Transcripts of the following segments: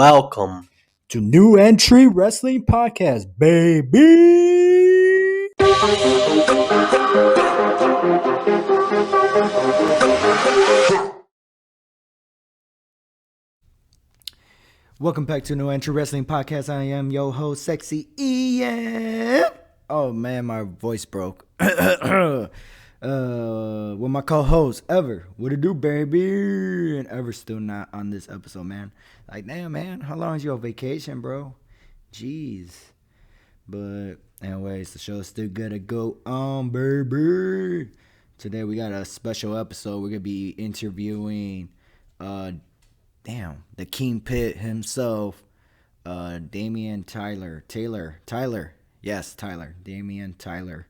welcome to New Entry Wrestling Podcast, baby. Welcome back to New Entry Wrestling Podcast. I am your host, Sexy Ian. Oh man, my voice broke. With my co-host Ever. What it do, baby? And Ever's still not on this episode, man. Like, damn, man, how long is your vacation, bro? Jeez. But anyways, the show's still gonna go on, baby. Today we got a special episode. We're gonna be interviewing the Kingpin himself, Damien Taylor. Yes, Tyler. Damien Taylor.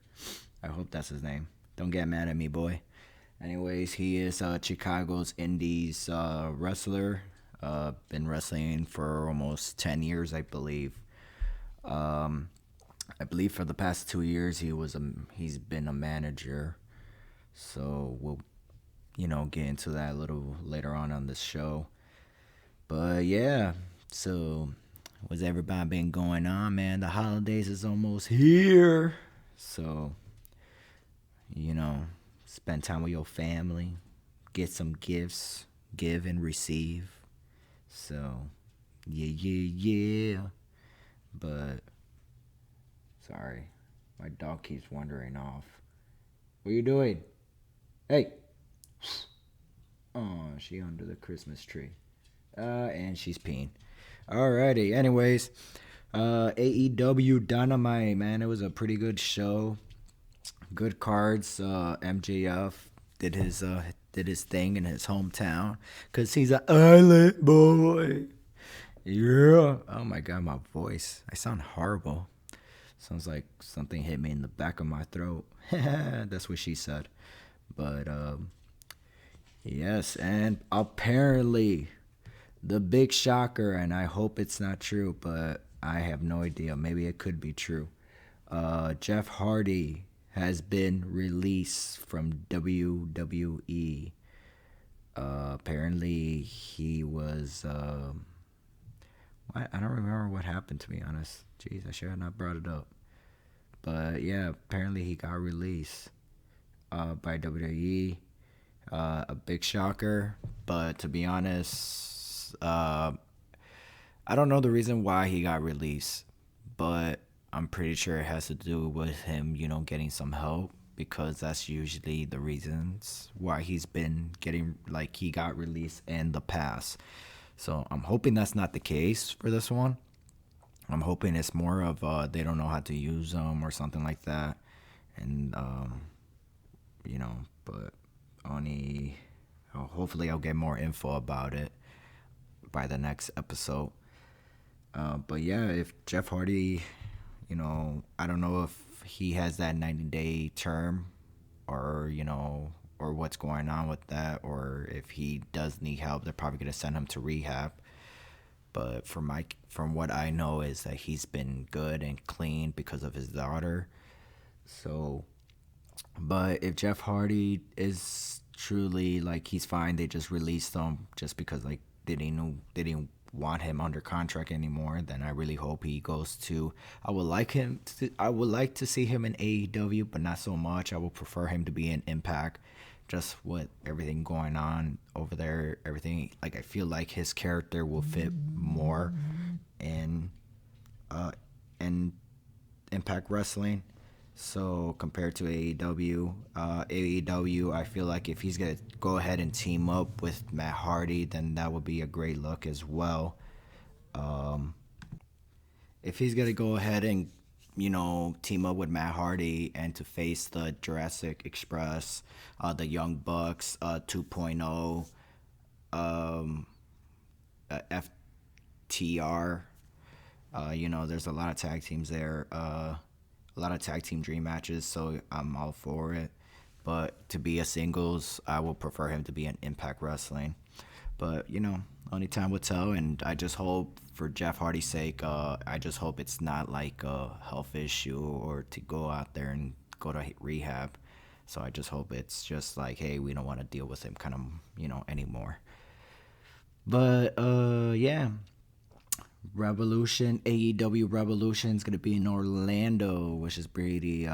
I hope that's his name. Don't get mad at me, boy. Anyways, he is Chicago's Indy's wrestler. Been wrestling for almost 10 years, I believe. I believe for the past 2 years he's been a manager. So we'll get into that a little later on this show. But yeah, so what's everybody been going on, man? The holidays is almost here. So, spend time with your family, get some gifts, give and receive. So, yeah. But, sorry, my dog keeps wandering off. What are you doing? Hey! Oh, she under the Christmas tree. And she's peeing. Alrighty, anyways, AEW Dynamite, man, it was a pretty good show. Good cards. MJF did his thing in his hometown, cause he's an island boy. Yeah. Oh my god, my voice. I sound horrible. Sounds like something hit me in the back of my throat. That's what she said. But yes, and apparently the big shocker, and I hope it's not true, but I have no idea. Maybe it could be true. Jeff Hardy has been released from WWE. Apparently, he was. I don't remember what happened, to be honest. Jeez, I should have not brought it up. But yeah, apparently he got released by WWE. A big shocker, but to be honest, I don't know the reason why he got released, but I'm pretty sure it has to do with him, getting some help, because that's usually the reasons why he's been getting, like, he got released in the past. So I'm hoping that's not the case for this one. I'm hoping it's more of they don't know how to use them or something like that, and but hopefully I'll get more info about it by the next episode. But yeah, if Jeff Hardy, I don't know if he has that 90-day term, or or what's going on with that, or if he does need help, they're probably gonna send him to rehab. But from what I know is that he's been good and clean because of his daughter. So, but if Jeff Hardy is truly, like, he's fine, they just released him just because, like, they didn't want him under contract anymore, then I really hope he goes to. I would like to see him in AEW, but not so much. I would prefer him to be in Impact, just with everything going on over there. Everything, like, I feel like his character will fit more in Impact Wrestling. So compared to AEW, I feel like if he's gonna go ahead and team up with Matt Hardy, then that would be a great look as well. If he's gonna go ahead and team up with Matt Hardy and to face the Jurassic Express, the Young Bucks, 2.0, FTR, there's a lot of tag teams there. A lot of tag team dream matches, so I'm all for it. But to be a singles, I would prefer him to be in Impact Wrestling. But, only time will tell, and I just hope, for Jeff Hardy's sake, I just hope it's not like a health issue or to go out there and go to rehab. So I just hope it's just like, hey, we don't want to deal with him kind of, anymore. But, yeah. Revolution, AEW Revolution is gonna be in Orlando, which is pretty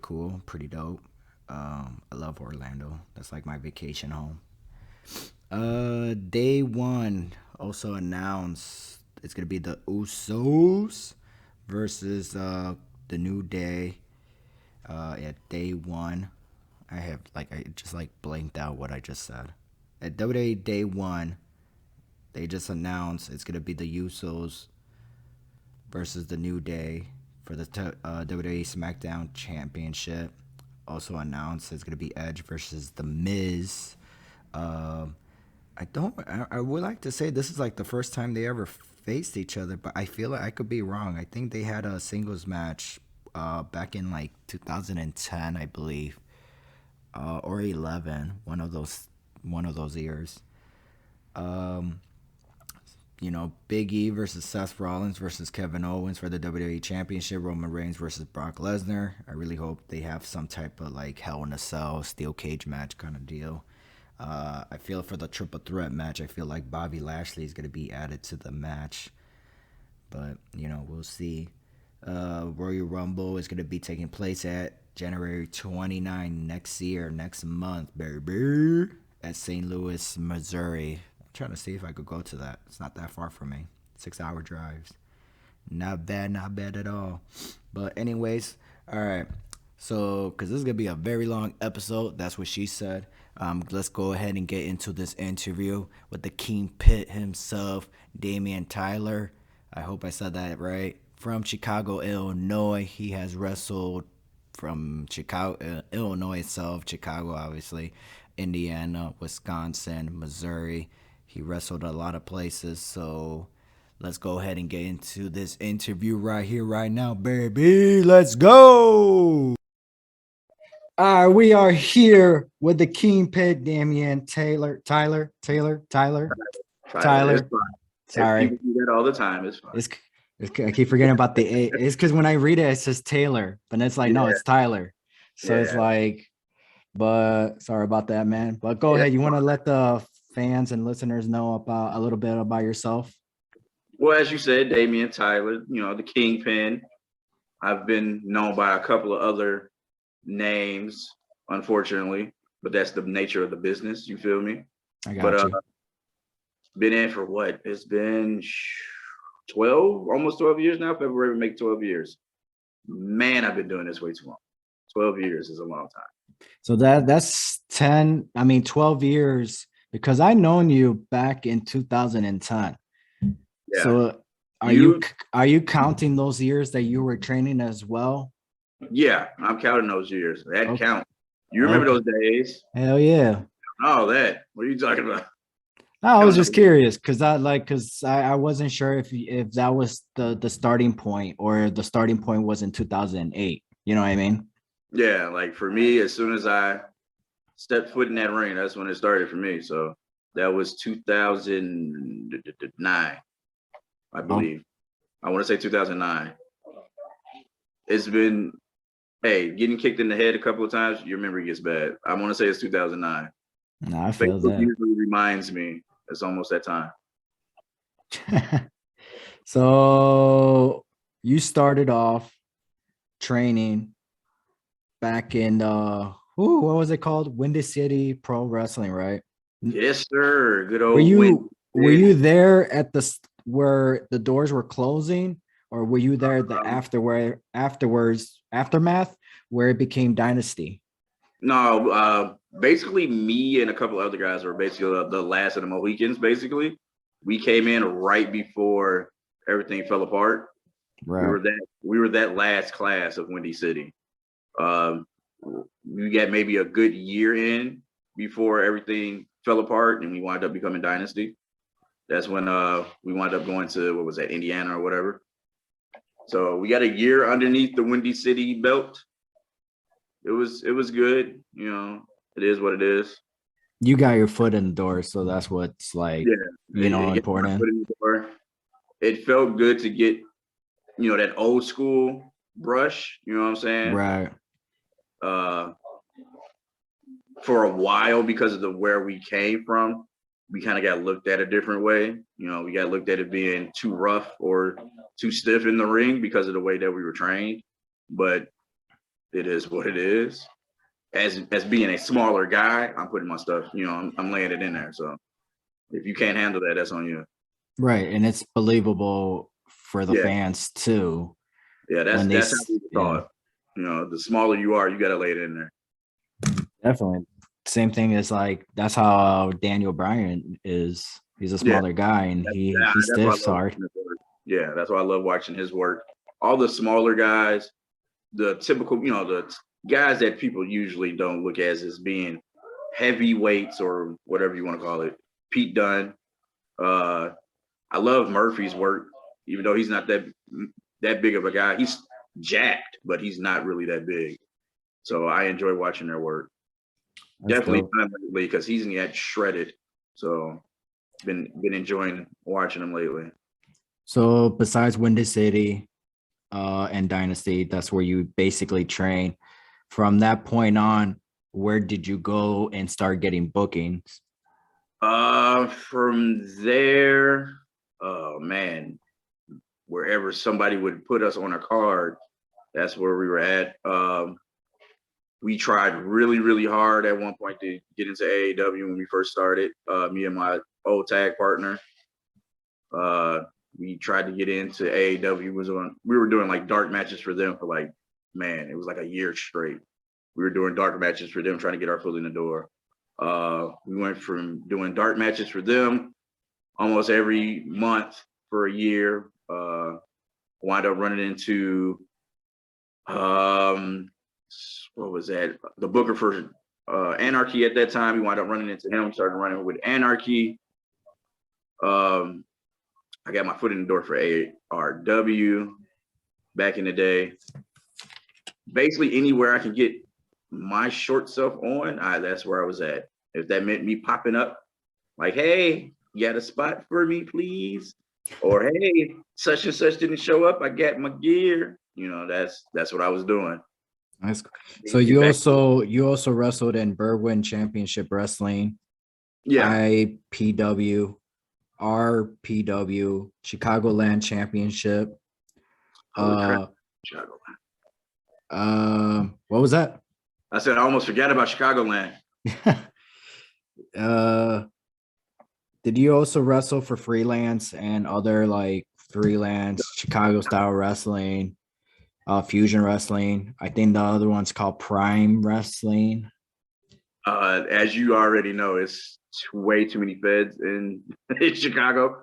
cool, pretty dope. I love Orlando. That's like my vacation home. Day one also announced it's gonna be the Usos versus the New Day. At day one, I just like blanked out what I just said. At WWE day one, they just announced it's gonna be the Usos versus the New Day for the WWE SmackDown Championship. Also announced it's gonna be Edge versus The Miz. Um, I don't. I would like to say this is like the first time they ever faced each other, but I feel like I could be wrong. I think they had a singles match back in like 2010, I believe, or 11, one of those years. Um, Big E versus Seth Rollins versus Kevin Owens for the WWE Championship. Roman Reigns versus Brock Lesnar. I really hope they have some type of like Hell in a Cell, steel cage match kind of deal. I feel for the triple threat match, I feel like Bobby Lashley is going to be added to the match. But, we'll see. Royal Rumble is going to be taking place at January 29 next month, baby, at St. Louis, Missouri. I'm trying to see if I could go to that. It's not that far from me. 6-hour drives. Not bad at all. But anyways, all right. So, because this is going to be a very long episode, that's what she said. Let's go ahead and get into this interview with the Kingpin himself, Damien Tyler. I hope I said that right. From Chicago, Illinois. He has wrestled from Chicago, Illinois itself, Chicago, obviously, Indiana, Wisconsin, Missouri. He wrestled a lot of places. So let's go ahead and get into this interview right here, right now, baby. Let's go. All right, we are here with the Kingpin, Damien Tyler. It's fine. Sorry, People do that all the time. It's fine. I keep forgetting about the A. It's because when I read it, it says Taylor, but it's like no, Yeah, it's Tyler. So it's yeah, like, but sorry about that, man. But go yeah. ahead. You want to let the fans and listeners know about a little bit about yourself? Well, as you said, Damien Tyler, the Kingpin. I've been known by a couple of other names, unfortunately, but that's the nature of the business. You feel me? I But got you. been in for what? It's been 12, almost 12 years now. February will make 12 years. Man, I've been doing this way too long. 12 years is a long time. So that's 10. I mean, 12 years because I known you back in 2010. Yeah. So are you counting those years that you were training as well? Yeah, I'm counting those years. That Okay. count. You remember those days? Hell yeah. Oh, that. What are you talking about? I was Counting just those- curious because I wasn't sure if that was the starting point or the starting point was in 2008. You know what I mean? Yeah, like for me, as soon as I stepped foot in that ring, that's when it started for me. So that was 2009, I believe. I want to say 2009. It's been, hey, getting kicked in the head a couple of times, your memory gets bad. I want to say it's 2009. No, I feel Facebook that. usually reminds me it's almost that time. So you started off training back in what was it called? Windy City Pro Wrestling, right? Yes, sir. Good Were old you win. there at where the doors were closing, or were you there the aftermath where it became Dynasty? No, basically me and a couple other guys were basically the last of the Mohicans, basically. We came in right before everything fell apart. Right. We were that last class of Windy City. We got maybe a good year in before everything fell apart and we wound up becoming Dynasty. That's when we wound up going to what was that, Indiana or whatever. So we got a year underneath the Windy City belt. It was good, it is what it is. You got your foot in the door, so that's what's like, important. It felt good to get, that old school brush, you know what I'm saying? Right. For a while because of where we came from, we kind of got looked at a different way. You know, we got looked at it being too rough or too stiff in the ring because of the way that we were trained. But it is what it is. As being a smaller guy, I'm putting my stuff, you know, I'm laying it in there. So if you can't handle that, that's on you. Right, and it's believable for the Yeah, fans too yeah, when that's how we yeah, thought. You know, the smaller you are, you got to lay it in there. definitely. Same thing as like that's how Daniel Bryan is. He's a Yeah, smaller guy and he that's why I stiffs love hard. watching his work. Yeah, that's why I love watching his work. All the smaller guys, the typical, you know, the guys that people usually don't look as being heavyweights or whatever you want to call it. Pete Dunne. Uh, I love Murphy's work, even though he's not that big of a guy. He's jacked, but he's not really that big. So I enjoy watching their work. That's Definitely dope. Dunne lately because he's yet shredded. So been enjoying watching him lately. So besides Windy City and Dynasty, that's where you basically train. From that point on, where did you go and start getting bookings? From there, oh man, wherever somebody would put us on a card, that's where we were at. We tried really, really hard at one point to get into AAW when we first started. Me and my old tag partner. We tried to get into AAW. We were doing like dark matches for them for like, man, it was like a year straight. We were doing dark matches for them, trying to get our foot in the door. We went from doing dark matches for them almost every month for a year. Wound up running into what was that? The booker for Anarchy at that time. We wound up running into him. Started running with Anarchy. I got my foot in the door for ARW back in the day. Basically, anywhere I can get my short self on, that's where I was at. If that meant me popping up, like, hey, you got a spot for me, please? Or hey, such and such didn't show up. I got my gear. You know, that's what I was doing. Nice. So you also wrestled in Berwyn Championship Wrestling, Yeah. IPW, RPW, Chicagoland Championship. Holy crap. Uh, Chicago. what was that? I said I almost forgot about Chicagoland. Did you also wrestle for freelance and other like freelance Chicago style wrestling, fusion wrestling? I think the other one's called Prime Wrestling. As you already know, it's way too many feds in Chicago.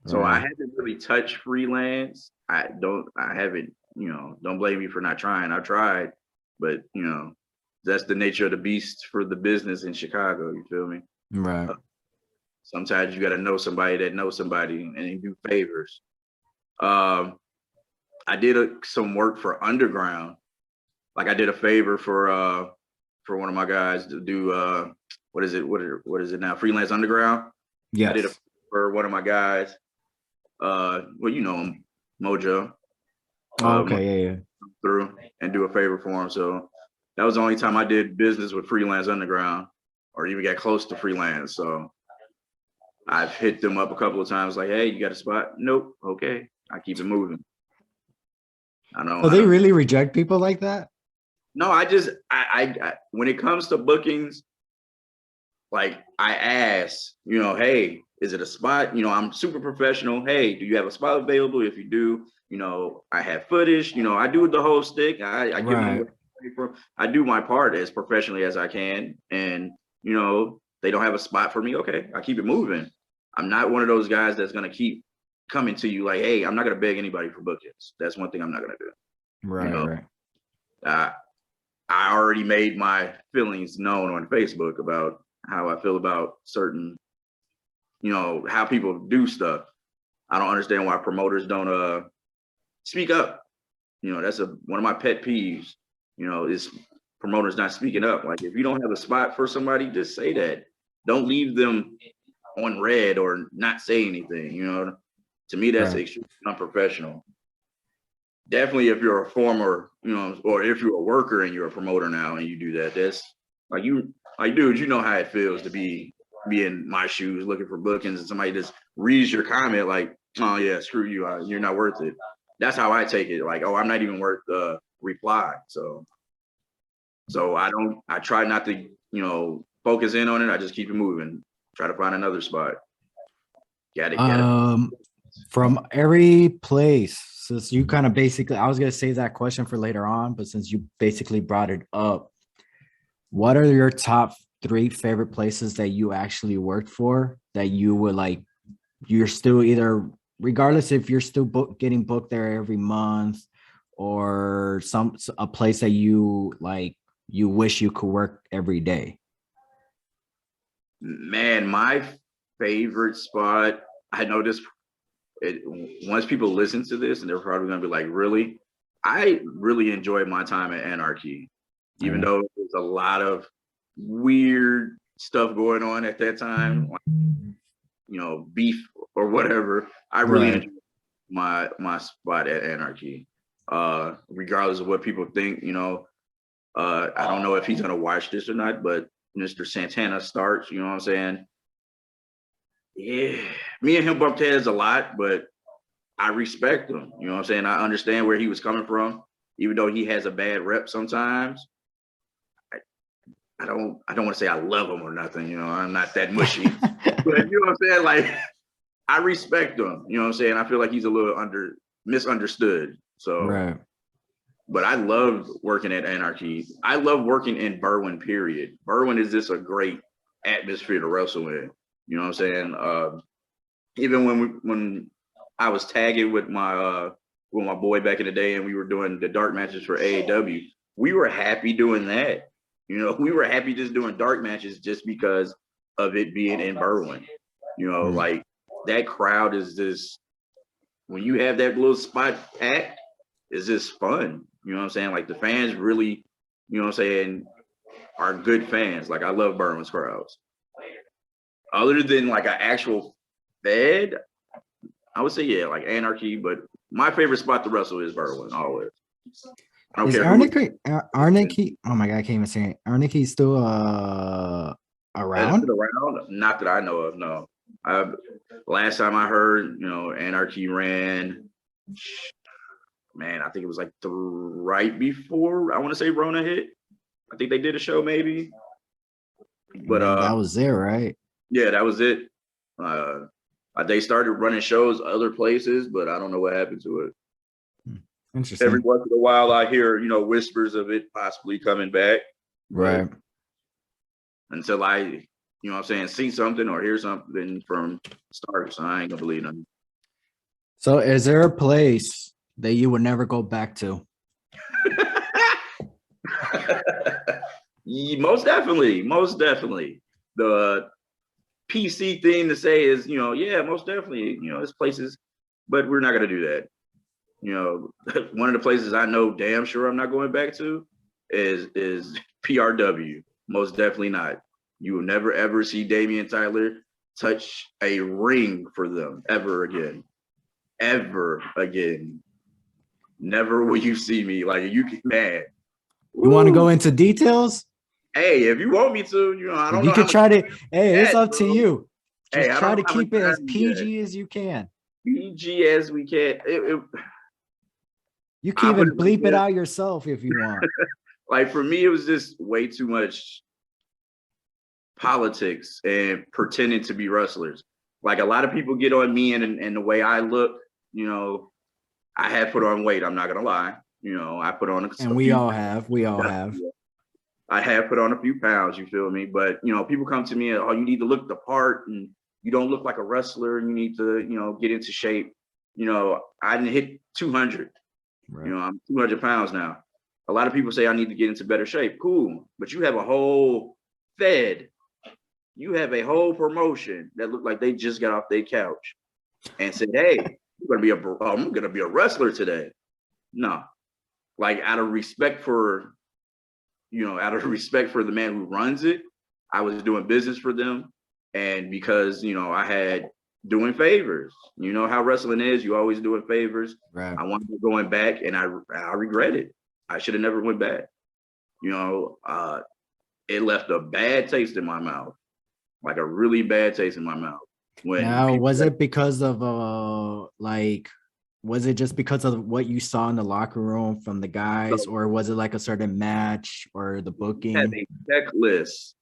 So I haven't really touched freelance. I haven't, you know, don't blame me for not trying. I tried, but you know, that's the nature of the beast for the business in Chicago. You feel me? Right. Sometimes you got to know somebody that knows somebody and do favors. I did some work for Underground. Like I did a favor for one of my guys to do what is it now? Freelance Underground. Yes. I did it for one of my guys. Well, you know him, Mojo. Okay, yeah. Through and do a favor for him. So that was the only time I did business with Freelance Underground or even got close to freelance. So I've hit them up a couple of times like, hey, you got a spot? Nope. Okay. I keep it moving. I know. Oh, they really reject people like that? No, I when it comes to bookings, like I ask, you know, hey, is it a spot? You know, I'm super professional. Hey, do you have a spot available? If you do, you know, I have footage, you know, I do the whole stick. I give them what I do my part as professionally as I can. And, you know, they don't have a spot for me. Okay, I keep it moving. I'm not one of those guys that's gonna keep coming to you like, hey, I'm not gonna beg anybody for bookings. That's one thing I'm not gonna do. Right, you know? right. I already made my feelings known on Facebook about how I feel about certain, you know, how people do stuff. I don't understand why promoters don't speak up. You know, that's one of my pet peeves, you know, is promoters not speaking up. Like if you don't have a spot for somebody, just say that. Don't leave them on red or not say anything, you know. To me, that's extremely unprofessional. Definitely if you're a former, you know, or if you're a worker and you're a promoter now and you do that, that's like dude, you know how it feels to be be in my shoes looking for bookings and somebody just reads your comment like, oh yeah, screw you, you're not worth it. That's how I take it. Like, oh, I'm not even worth the reply. So I try not to, focus in on it. I just keep it moving. Try to find another spot. Get it. From every place, since you kind of basically, I was gonna save that question for later on, but since you basically brought it up, what are your top 3 favorite places that you actually worked for that you would like? You're still either, regardless if you're still getting booked there every month, or a place that you like, you wish you could work every day. Man, my favorite spot. I know this. Once people listen to this, and they're probably gonna be like, "Really?" I really enjoyed my time at Anarchy, even though there's a lot of weird stuff going on at that time, like, beef or whatever. I really enjoyed my spot at Anarchy, regardless of what people think. I don't know if he's gonna watch this or not, but Mr. Santana starts. You know what I'm saying? Yeah, me and him bumped heads a lot, but I respect him. You know what I'm saying? I understand where he was coming from, even though he has a bad rep sometimes. I don't want to say I love him or nothing. I'm not that mushy, but you know what I'm saying? Like, I respect him. You know what I'm saying? I feel like he's a little misunderstood. So, but I love working at Anarchy. I love working in Berwyn, period. Berwyn is just a great atmosphere to wrestle in. You know what I'm saying? Even when I was tagging with my boy back in the day, and we were doing the dark matches for AAW, we were happy doing that. We were happy just doing dark matches just because of it being in Berwyn. Like, that crowd is just, when you have that little spot packed, it's just fun. You know what I'm saying? Like, the fans really, you know what I'm saying, are good fans. Like, I love Berwyn's crowds. Other than like an actual Fed, I would say, yeah, like Anarchy, but my favorite spot to wrestle is Berwyn, always. I don't Is care. Arnicky? Oh my god, I can't even say it. Arnicky still around? Not that I know of, no. Last time I heard, Anarchy ran, man, I think it was like right before, I want to say Rona hit. I think they did a show maybe. But that was it, right? Yeah, that was it. They started running shows other places, but I don't know what happened to it. Interesting. Every once in a while, I hear, whispers of it possibly coming back. Right. Until I, you know what I'm saying, see something or hear something from Starks, I ain't gonna believe nothing. So is there a place that you would never go back to? Most definitely. The PC thing to say is, yeah, most definitely, there's places, but we're not going to do that. One of the places I know damn sure I'm not going back to is PRW. Most definitely not. You will never, ever see Damien Tyler touch a ring for them ever again. Ever again. Never will you see me. Like, man. You want to go into details? Hey, if you want me to, I don't know. You can try to. Hey, it's up to you. Just try to keep it as PG as you can. PG as we can. You can even bleep it out yourself if you want. Like, for me, it was just way too much politics and pretending to be wrestlers. Like, a lot of people get on me and the way I look. I have put on weight. I'm not gonna lie. I put on and we all have. I have put on a few pounds, you feel me? But, people come to me and, oh, you need to look the part and you don't look like a wrestler and you need to, get into shape. I didn't hit 200. Right. I'm 200 pounds now. A lot of people say I need to get into better shape. Cool. But you have a whole Fed. You have a whole promotion that looked like they just got off their couch and said, hey, I'm going to be a wrestler today. No. Like, out of respect for the man who runs it, I was doing business for them. And because, I had doing favors, how wrestling is, you always doing favors. Right. I wanted to going back and I regret it. I should have never went back. It left a bad taste in my mouth. like a really bad taste in my mouth. When Now, people was it because of like, was it just because of what you saw in the locker room from the guys, or was it like a certain match or the have booking? a checklist,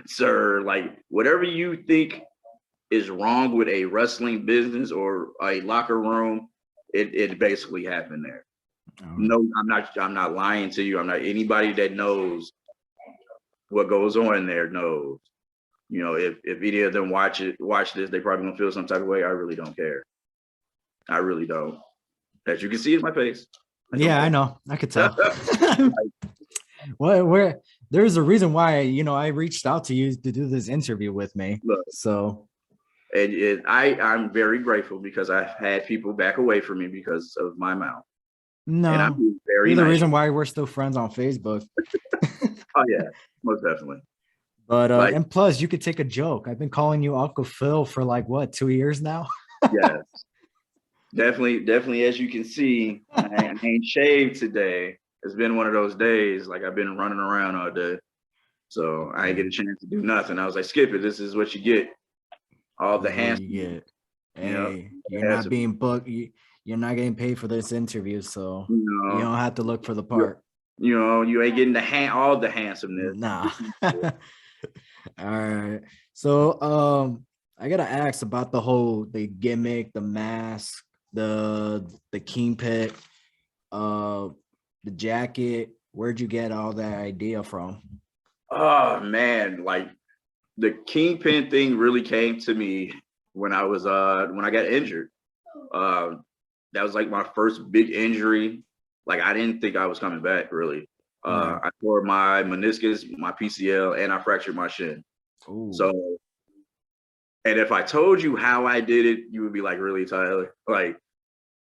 sir, like whatever you think is wrong with a wrestling business or a locker room, it basically happened there. Um, No, I'm not lying to you. I'm not anybody that knows what goes on there knows. You know, if any of them watch this, they probably gonna feel some type of way. I really don't care. I really don't. As you can see in my face, I don't yeah, I care. know. I could tell. Well, where there's a reason why I reached out to you to do this interview with me. Look, So I'm very grateful because I've had people back away from me because of my mouth, and I'm no, being very you're the nice. reason why we're still friends on Facebook. Oh yeah, most definitely. But Like and plus, you could take a joke. I've been calling you Uncle Phil for like what, 2 years now. yeah, definitely. As you can see, I ain't shaved today. It's been one of those days. Like I've been running around all day, so I ain't get a chance to do nothing. I was like, skip it. This is what you get. All This the is what handsome, you get. you know, Hey, you're not handsome. being booked. You're not getting paid for this interview, so You you know, don't have to look for the you, part. you ain't getting all the handsomeness. Nah. All right. So I gotta ask about the gimmick, the mask, the Kingpin, uh the jacket. Where'd you get all that idea from? Oh man, like the Kingpin thing really came to me when I got injured. Uh, that was like my first big injury. Like I didn't think I was coming back really. Right. I tore my meniscus, my PCL, and I fractured my shin. Ooh. So, and if I told you how I did it, you would be like, really, Tyler? Like,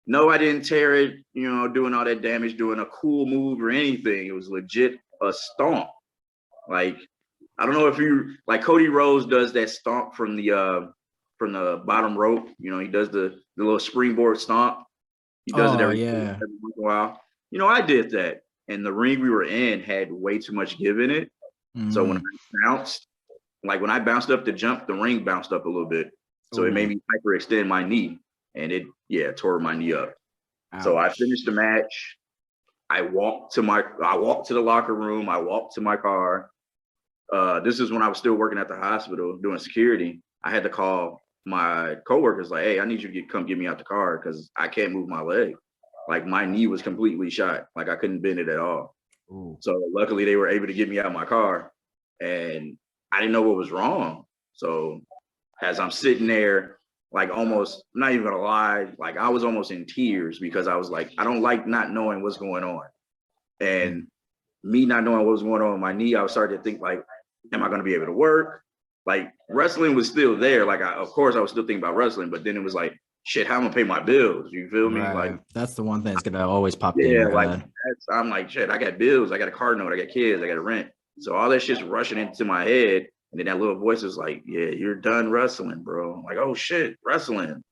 no, I didn't tear it, doing all that damage, doing a cool move or anything. It was legit a stomp. Like, I don't know if you like Cody Rhodes does that stomp from the bottom rope. He does the little springboard stomp. He does it Oh every yeah. once in a while. I did that. And the ring we were in had way too much give in it. So when Mm. I bounced, like when I bounced up to jump, the ring bounced up a little bit. So it made Ooh. me hyperextend my knee. And it, yeah, tore my knee up. So I Ouch. finished the match. I walked to the locker room. I walked to my car. This is when I was still working at the hospital doing security. I had to call my coworkers like, hey, I need you to come get me out the car because I can't move my leg. Like my knee was completely shot. Like I couldn't bend it at all. Ooh. So luckily they were able to get me out of my car and I didn't know what was wrong. So as I'm sitting there, like almost, I'm not even gonna lie, like I was almost in tears because I was like, I don't like not knowing what's going on. And me not knowing what was going on with my knee, I was starting to think like, am I going to be able to work? Like wrestling was still there. Like of course I was still thinking about wrestling, but then it was like, shit, how am I gonna pay my bills? You feel me? Like, Right. That's the one thing that's gonna always pop in yeah, your like head. I'm like, shit, I got bills, I got a car note, I got kids, I got a rent. So all that shit's rushing into my head. And then that little voice is like, yeah, you're done wrestling, bro. I'm like, oh shit, wrestling.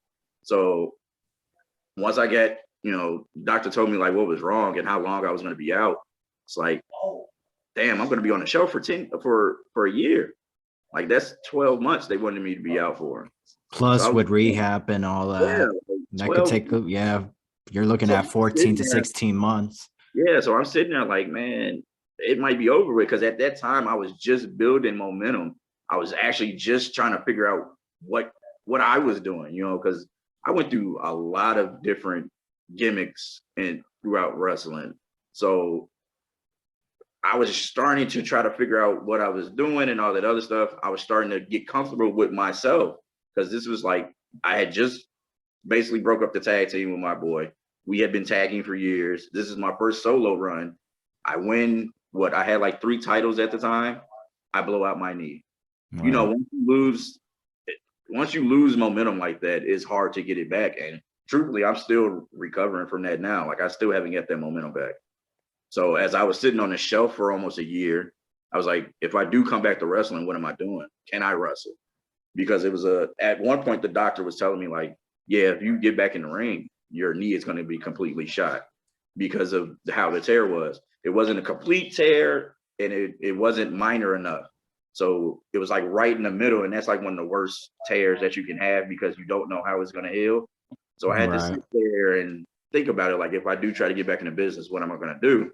So once I got, doctor told me like what was wrong and how long I was gonna be out. It's like, oh, damn, I'm gonna be on the show for a year. Like that's 12 months they wanted me to be out for. So I Plus was with like, rehab and all yeah, that, like that could 12 take months. yeah, you're looking So at I'm 14 sitting to there, 16 months. yeah. So I'm sitting there like, man, it might be over with because at that time I was just building momentum. I was actually just trying to figure out what I was doing, because I went through a lot of different gimmicks and throughout wrestling. So I was starting to try to figure out what I was doing and all that other stuff. I was starting to get comfortable with myself because this was like I had just basically broke up the tag team with my boy. We had been tagging for years. This is my first solo run. I win what I had like 3 titles at the time. I blow out my knee. Right. Once you lose momentum like that, it's hard to get it back. And truthfully, I'm still recovering from that now. Like I still haven't got that momentum back. So as I was sitting on the shelf for almost a year, I was like, if I do come back to wrestling, what am I doing? Can I wrestle? Because it was at one point the doctor was telling me like, yeah, if you get back in the ring, your knee is going to be completely shot because of how the tear was. It wasn't a complete tear and it wasn't minor enough. So it was like right in the middle, and that's like one of the worst tears that you can have because you don't know how it's gonna heal. So I had to Right. sit there and think about it. Like if I do try to get back into business, what am I gonna do?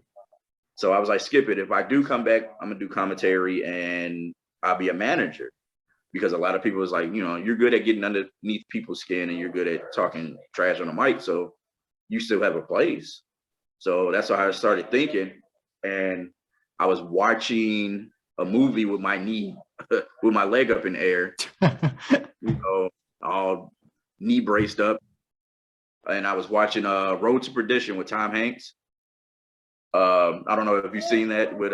So I was like, skip it. If I do come back, I'm gonna do commentary and I'll be a manager. Because a lot of people is like, you're good at getting underneath people's skin and you're good at talking trash on the mic. So you still have a place. So that's how I started thinking. And I was watching a movie with my knee, with my leg up in the air, all knee braced up. And I was watching Road to Perdition with Tom Hanks. I don't know if you've seen that with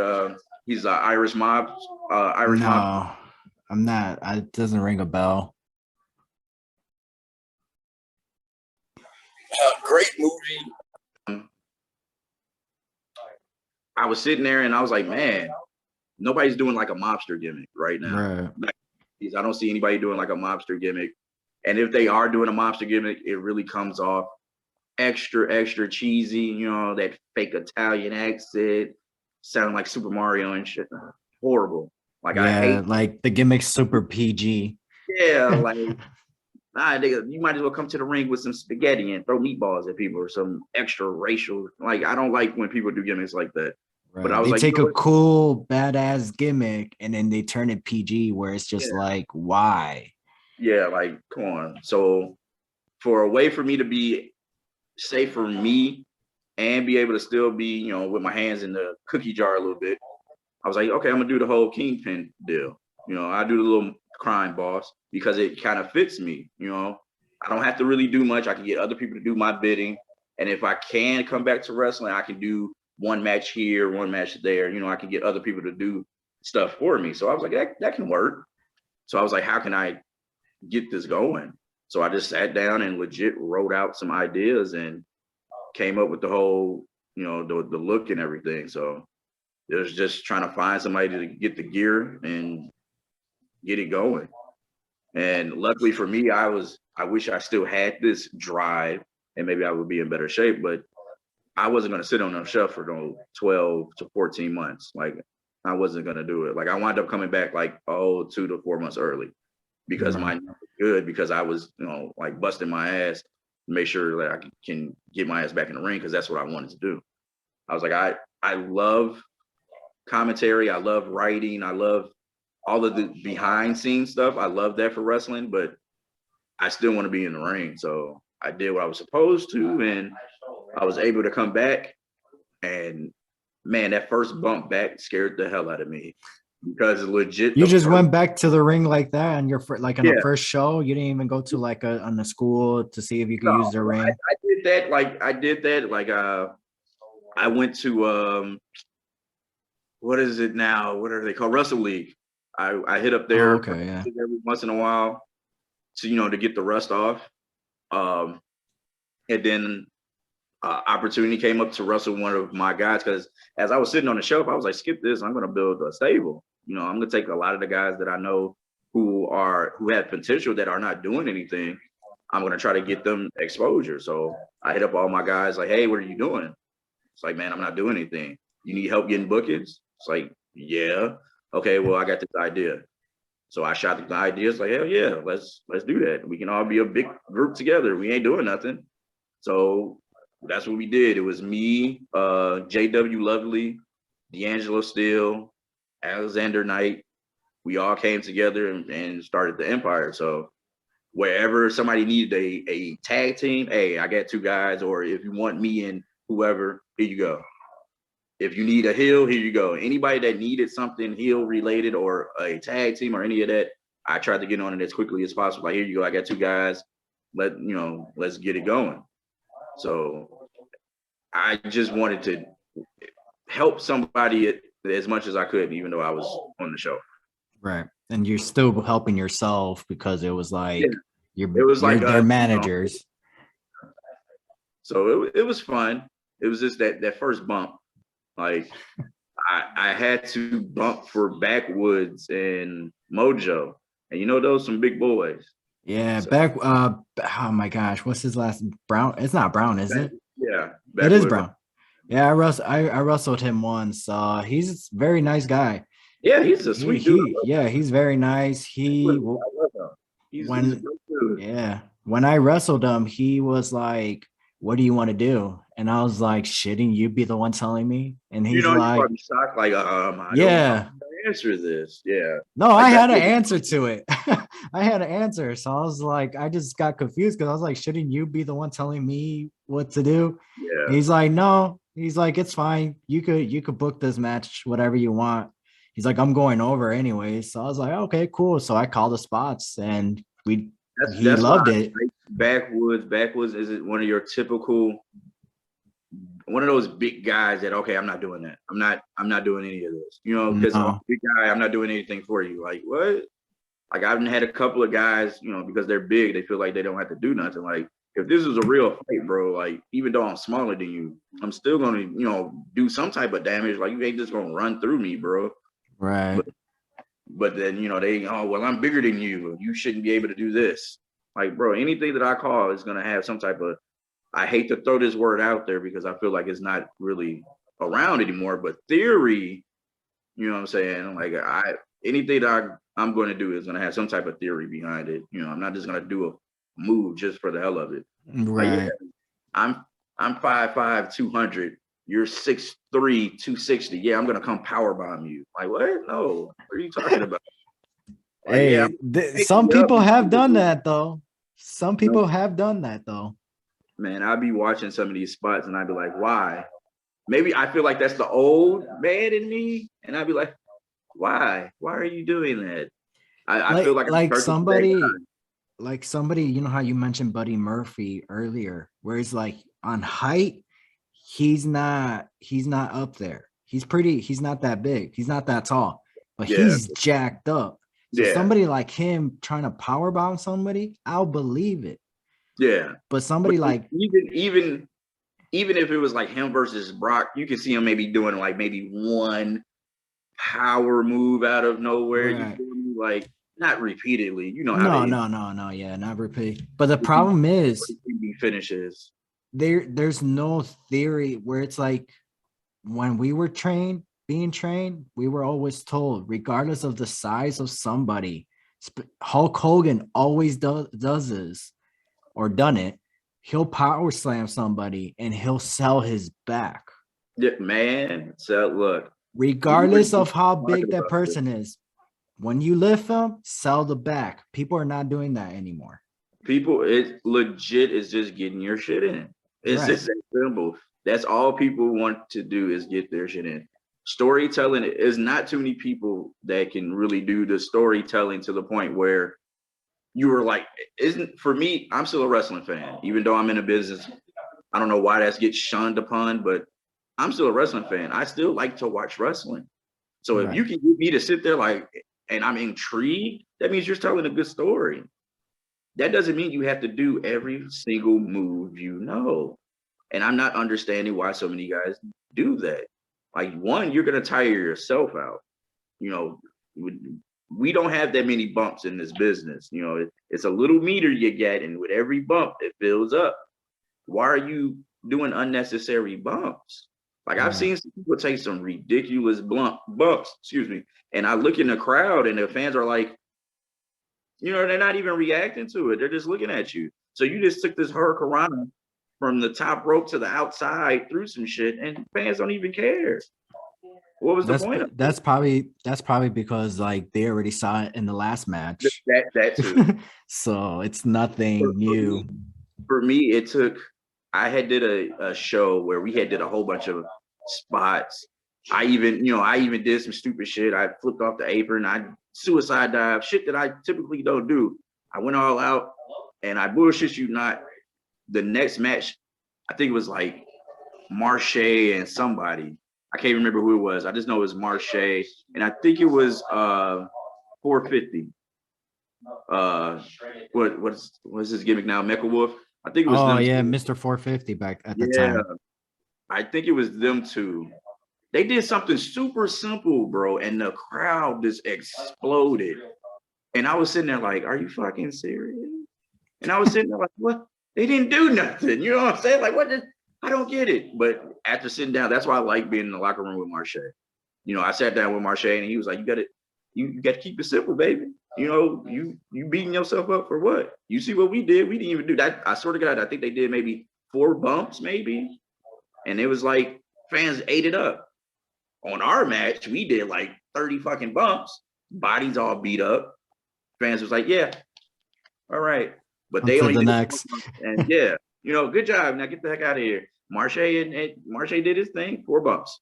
he's Irish mob. Irish mob. No, I'm not. It doesn't ring a bell. Great movie. I was sitting there and I was like, man, nobody's doing like a mobster gimmick right now. Right. I don't see anybody doing like a mobster gimmick. And if they are doing a mobster gimmick, it really comes off extra cheesy, that fake Italian accent, sounding like Super Mario and shit. Horrible. Like, Yeah, I hate. like the gimmick's super PG. Yeah, like, you might as well come to the ring with some spaghetti and throw meatballs at people or some extra racial. Like, I don't like when people do gimmicks like that. Right. But I was they like, take a cool, badass gimmick and then they turn it PG where it's just like, why? Yeah, like, come on. So for a way for me to be safe for me and be able to still be, with my hands in the cookie jar a little bit, I was like, okay, I'm gonna do the whole Kingpin deal. I do the little crime boss because it kind of fits me. I don't have to really do much. I can get other people to do my bidding. And if I can come back to wrestling, I can do one match here, one match there. I can get other people to do stuff for me. So I was like, that can work. So I was like, how can I get this going? So I just sat down and legit wrote out some ideas and came up with the whole, the look and everything. So it was just trying to find somebody to get the gear and get it going. And luckily for me, I wish I still had this drive and maybe I would be in better shape, but I wasn't going to sit on the shelf for 12 to 14 months. Like, I wasn't going to do it. Like, I wound up coming back like 2 to 4 months early because my knee was good, because I was, like busting my ass to make sure that I can get my ass back in the ring, because that's what I wanted to do. I was like, I love commentary. I love writing. I love all of the behind scenes stuff. I love that for wrestling, but I still want to be in the ring. So I did what I was supposed to, and I was able to come back. And man, that first bump back scared the hell out of me, because legit. You just went back to the ring like that on your on Yeah. the first show. You didn't even go to like on the school to see if you could use the ring. I did that. Like I went to what is it now? What are they called? Wrestle League. I hit up there every once in a while to to get the rust off. And then opportunity came up to wrestle one of my guys, because as I was sitting on the shelf, I was like, skip this. I'm going to build a stable. I'm going to take a lot of the guys that I know who have potential that are not doing anything. I'm going to try to get them exposure. So I hit up all my guys like, hey, what are you doing? It's like, man, I'm not doing anything. You need help getting bookings? It's like, yeah. Okay, well, I got this idea. So I shot the ideas like, hell yeah, let's do that. We can all be a big group together. We ain't doing nothing. So that's what we did. It was me, JW Lovely, D'Angelo Steele, Alexander Knight. We all came together and started the Empire. So wherever somebody needed a tag team, hey, I got 2 guys. Or if you want me and whoever, here you go. If you need a heel, here you go. Anybody that needed something heel related or a tag team or any of that, I tried to get on it as quickly as possible. Like, here you go. I got 2 guys. Let's get it going. So I just wanted to help somebody as much as I could, even though I was on the show. Right. And you're still helping yourself because it was like, it was like their managers. So it was fun. It was just that first bump. Like, I had to bump for Backwoods and Mojo. And those some big boys. Yeah, so, oh my gosh, what's his last? Brown? It's not Brown, is it? Yeah, it is Brown. Yeah, I wrestled him once. He's a very nice guy. Yeah, he's a sweet dude. He's very nice. I love him. He's a When great dude. when I wrestled him, he was like, "What do you want to do?" And I was like, "Shouldn't you be the one telling me?" And You he's know, you like, probably shocked, like, I don't know how "Yeah." to answer this. Yeah. No, I Like that's had an what, answer to it. I had an answer. So I was like, I just got confused because I was like, shouldn't you be the one telling me what to do? And yeah. he's like, no. He's like, it's fine. You could book this match, whatever you want. He's like, I'm going over anyway. So I was like, okay, cool. So I called the spots and he That's why loved I it. like backwoods. Backwoods isn't one of your typical one of those big guys that okay, I'm not doing that. I'm not doing any of this. You know, because I'm a No. big guy, I'm not doing anything for you. Like what? Like I've had a couple of guys, you know, because they're big, they feel like they don't have to do nothing. Like if this is a real fight, bro, like even though I'm smaller than you, I'm still gonna, you know, do some type of damage. Like you ain't just gonna run through me, bro. Right. But but then you know they oh well I'm bigger than you. You shouldn't be able to do this. Like bro, anything that I call is gonna have some type of I hate to throw this word out there because I feel like it's not really around anymore, but theory, you know what I'm saying? Like anything that I'm going to do is going to have some type of theory behind it. You know, I'm not just going to do a move just for the hell of it. Like yeah, Right. I'm I'm 5'5", 200. You're 6'3", 260. Yeah, I'm going to come power bomb you. Like what? No, what are you talking about? Like yeah, I'm Hey, picking some you up. people have done that though. Some people have done that though. Man, I'll be watching some of these spots and I'd be like, why? Maybe I feel like that's the old man in me, and I'd be like, why? Why are you doing that? I feel Like like I'm like turning to that somebody guy. like somebody, you know how you mentioned Buddy Murphy earlier, where it's like on height, he's not up there. He's not that big. He's not that tall, but Yeah, he's jacked up. So yeah, somebody like him trying to power bomb somebody, I'll believe it. yeah. But But somebody like even if it was like him versus Brock, you can see him maybe doing like maybe one power move out of nowhere. You right. feel me? Like not repeatedly. You know how No, they no, no, no, yeah, not repeat. But the problem is finishes. there's no theory where it's like when we were being trained, we were always told, regardless of the size of somebody, Hulk Hogan always does this or done it. He'll power slam somebody and he'll sell his back, Yeah, man. So look, we were regardless of how big talking that about this. person is. When you lift them, sell the back. People are not doing that anymore. People, it legit is just getting your shit in. It's Right. just that simple. That's all people want to do is get their shit in. Storytelling is not too many people that can really do the storytelling to the point where you were like, isn't for me, I'm still a wrestling fan, even though I'm in a business. I don't know why that's get shunned upon, but I'm still a wrestling fan. I still like to watch wrestling. So if you Right. can get me to sit there like, and I'm intrigued, that means you're telling a good story. That doesn't mean you have to do every single move you know. And I'm not understanding why so many guys do that. Like one, you're gonna tire yourself out. You know, we don't have that many bumps in this business. You know, it's a little meter you get, and with every bump, it fills up. Why are you doing unnecessary bumps? Like I've Right. seen some people take some ridiculous bumps, excuse me, and I look in the crowd, and the fans are like, you know, they're not even reacting to it. They're just looking at you. So you just took this hurricanrana from the top rope to the outside through some shit, and fans don't even care. What was the That's point of it? that's probably because like they already saw it in the last match. That too. So it's For, nothing for new. me, for me, it took. I had did a show where we had did a whole bunch of spots. I even did some stupid shit. I flipped off the apron. I suicide dive, shit that I typically don't do. I went all out, and I bullshit you not. The next match, I think it was like Marche and somebody. I can't remember who it was. I just know it was Marche, and I think it was 450. What's his gimmick now? Mecha Wolf. I think it was Oh them yeah, two. Mr. 450 back at the Yeah, time. I think it was them two. They did something super simple, bro, and the crowd just exploded. And I was sitting there like, "Are you fucking serious?" And I was sitting there like, "What? They didn't do nothing." You know what I'm saying? Like, what? I don't get it. But after sitting down, that's why I like being in the locker room with Marche. I sat down with Marche and he was like, you got to keep it simple, baby. You beating yourself up for what? You see what we did? We didn't even do that. I swear to God, I think they did maybe 4 bumps, maybe. And it was like fans ate it up. On our match, we did like 30 fucking bumps, bodies all beat up. Fans was like, yeah, all right. But they to only the did next. and yeah, good job. Now get the heck out of here. Marche did his thing, 4 bumps.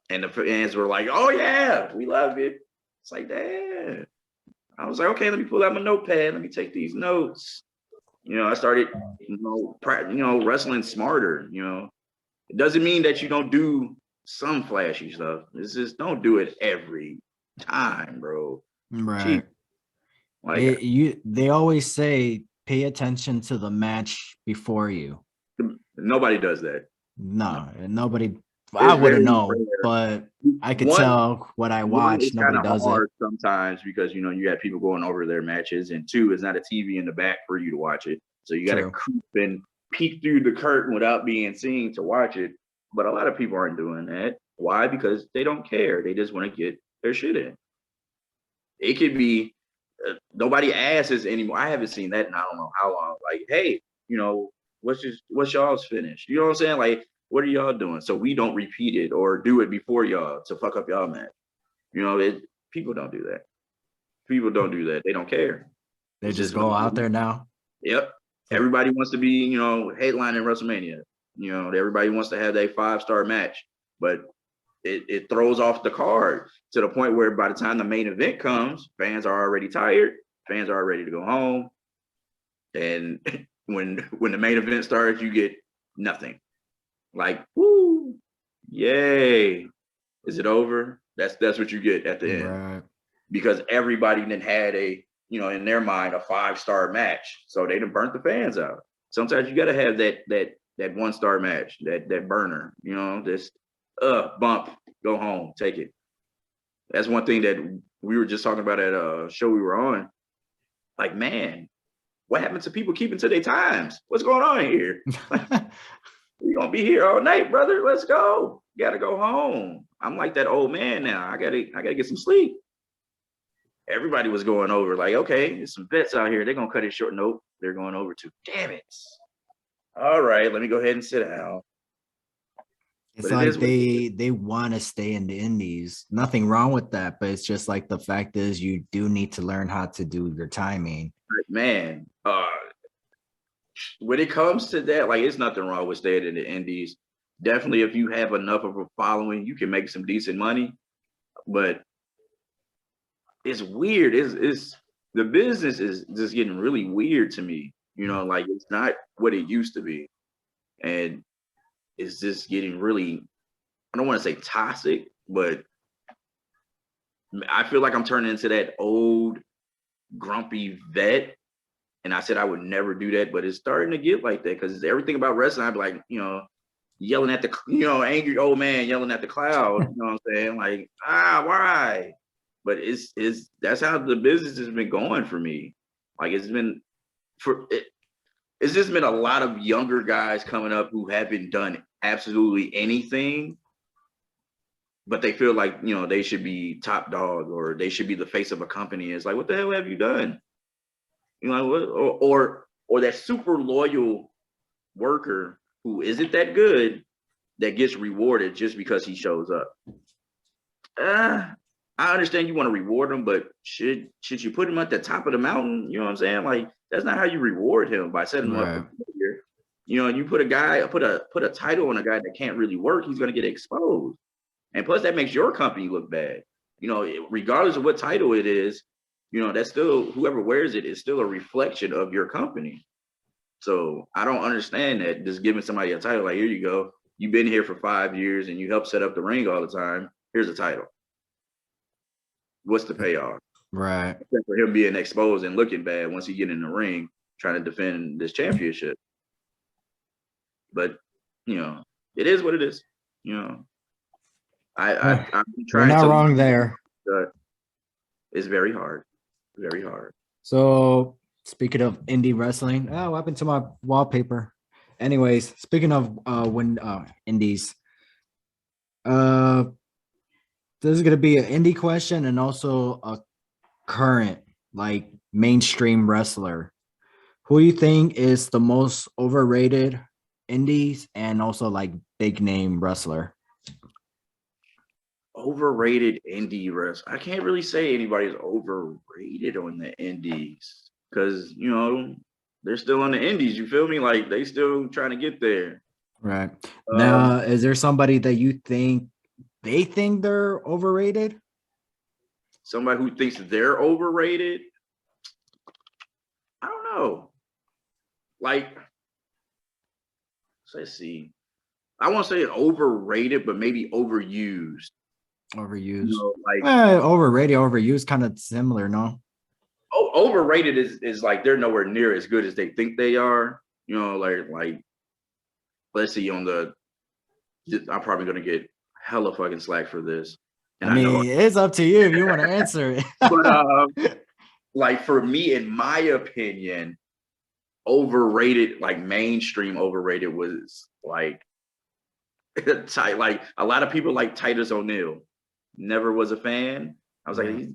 And the fans were like, oh yeah, we love it. It's like, damn. I was like, okay, let me pull out my notepad. Let me take these notes. I started, wrestling smarter. It doesn't mean that you don't do some flashy stuff. It's just don't do it every time, bro. Right. Like they always say pay attention to the match before you. Nobody does that. No. Nobody. I wouldn't know, rare. But I could tell what I watch. Nobody does it sometimes because you have people going over their matches, and 2, it's not a TV in the back for you to watch it, so you got to creep and peek through the curtain without being seen to watch it. But a lot of people aren't doing that. Why? Because they don't care. They just want to get their shit in. It could be nobody asks anymore. I haven't seen that in I don't know how long. Like, hey, what's y'all's finish? You know what I'm saying? Like, what are y'all doing? So we don't repeat it or do it before y'all to fuck up y'all match. People don't do that. People don't do that. They don't care. They just go out there now. Yep. Everybody wants to be, headlining WrestleMania. Everybody wants to have that 5-star match, but it throws off the card to the point where by the time the main event comes, fans are already tired. Fans are ready to go home. And when the main event starts, you get nothing. Like, woo, yay. Is it over? That's what you get at the end. Right. Because everybody then had a, in their mind, a 5-star match. So they done burnt the fans out. Sometimes you gotta have that 1-star match, that burner, just bump, go home, take it. That's one thing that we were just talking about at a show we were on. Like, man, what happened to people keeping to their times? What's going on here? We're gonna be here all night, brother. Let's go. You gotta go home. I'm like that old man now. I gotta get some sleep. Everybody was going over, like, okay, there's some vets out here. They're gonna cut it short. Nope, they're going over to. Damn it. All right, let me go ahead and sit down. It's like they want to stay in the indies. Nothing wrong with that, but it's just like the fact is you do need to learn how to do your timing. Man, when it comes to that, like, it's nothing wrong with staying in the indies. Definitely, if you have enough of a following, you can make some decent money. But it's weird. It's the business is just getting really weird to me. Like, it's not what it used to be, and it's just getting really, I don't want to say toxic, but I feel like I'm turning into that old grumpy vet. And I said I would never do that, but it's starting to get like that because everything about wrestling, I'd be like, yelling at the, angry old man yelling at the cloud. You know what I'm saying? Like, why? But that's how the business has been going for me. Like, it's just been a lot of younger guys coming up who haven't done absolutely anything, but they feel like, they should be top dog or they should be the face of a company. It's like, what the hell have you done? Or that super loyal worker who isn't that good that gets rewarded just because he shows up. I understand you want to reward him, but should you put him at the top of the mountain? You know what I'm saying? Like, that's not how you reward him, by setting him up. You put a title on a guy that can't really work, he's going to get exposed. And plus that makes your company look bad. Regardless of what title it is, that's still, whoever wears it is still a reflection of your company. So I don't understand that just giving somebody a title, like, here you go. You've been here for 5 years and you help set up the ring all the time. Here's a title. What's the payoff? Right. Except for him being exposed and looking bad once he get in the ring trying to defend this championship. But, it is what it is. I'm trying. You're not wrong there. It's very hard. Very hard. So speaking of indie wrestling, what happened to my wallpaper? Anyways, speaking of indies, This is gonna be an indie question and also a current like mainstream wrestler. Who do you think is the most overrated indies and also like big name wrestler? Overrated indie wrestler. I can't really say anybody's overrated on the indies because they're still on the indies. You feel me? Like they still trying to get there. Right. Um, Now, is there somebody that you think they think they're overrated? Somebody who thinks they're overrated. I don't know. Like, let's see. I won't say overrated, but maybe overused. Overused. Like Overrated, overused, kind of similar, no? overrated is like they're nowhere near as good as they think they are. Like let's see I'm probably gonna get hella fucking slack for this, I and I know. mean, it's up to you if you want to answer But it. like for me, in my opinion, overrated, like mainstream overrated was like tight. Like a lot of people like Titus O'Neil. Never was a fan. I was Right.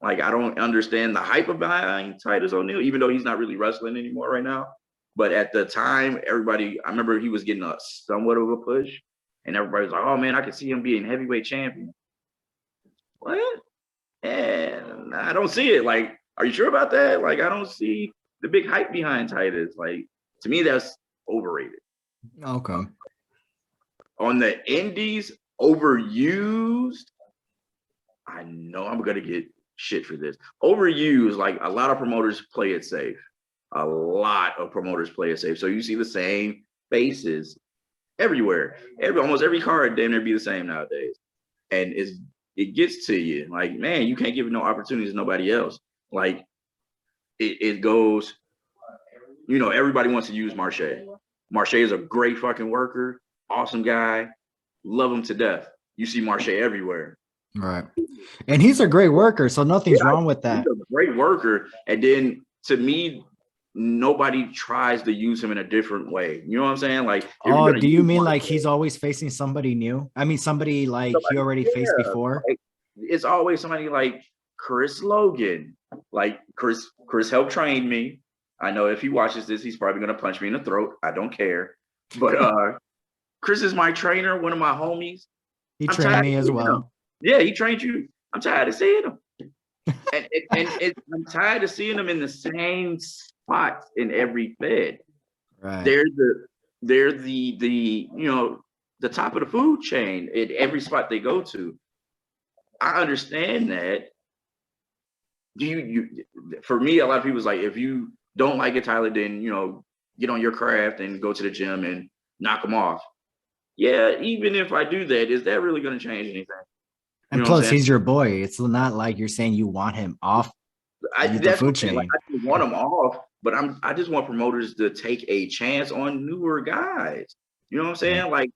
like I don't understand the hype behind Titus O'Neil, even though he's not really wrestling anymore right now. But at the time, I remember he was getting a somewhat of a push, and everybody was like, "Oh man, I could see him being heavyweight champion." What? And I don't see it. Like, are you sure about that? Like, I don't see the big hype behind Titus. Like, to me, that's overrated. Okay. On the indies, overused. I know I'm gonna get shit for this. Overused, like a lot of promoters play it safe. A lot of promoters play it safe. So you see the same faces everywhere. Almost every card damn near be the same nowadays. And it gets to you. Like, man, you can't give no opportunities to nobody else. Like it goes, everybody wants to use Marche. Marche is a great fucking worker, awesome guy, love him to death. You see Marche everywhere. Right. And he's a great worker, so nothing's wrong with He's that. a great worker. And then to me, nobody tries to use him in a different way. You know what I'm saying? Like, if you're Oh, gonna do you use mean Marche, like he's always facing somebody new? I mean, somebody like he already faced yeah, before? like, it's always somebody like Chris Logan. Like Chris helped train me. I know if he watches this, he's probably gonna punch me in the throat. I don't care. But Chris is my trainer, one of my homies. He I'm trained tired me of as seeing him. well. Yeah, he trained you. I'm tired of seeing him. I'm tired of seeing them in the same spots in every fed. Right. They're the top of the food chain at every spot they go to. I understand that. For me, a lot of people's like, if you don't like it, Tyler, then get on your craft and go to the gym and knock them off. Yeah, even if I do that, is that really going to change anything? You And know what I'm plus, saying? he's your boy. It's not like you're saying you want him off the That's what food I'm saying. Like, chain. I just want them off, but I just want promoters to take a chance on newer guys. You know what I'm Yeah. saying? Like,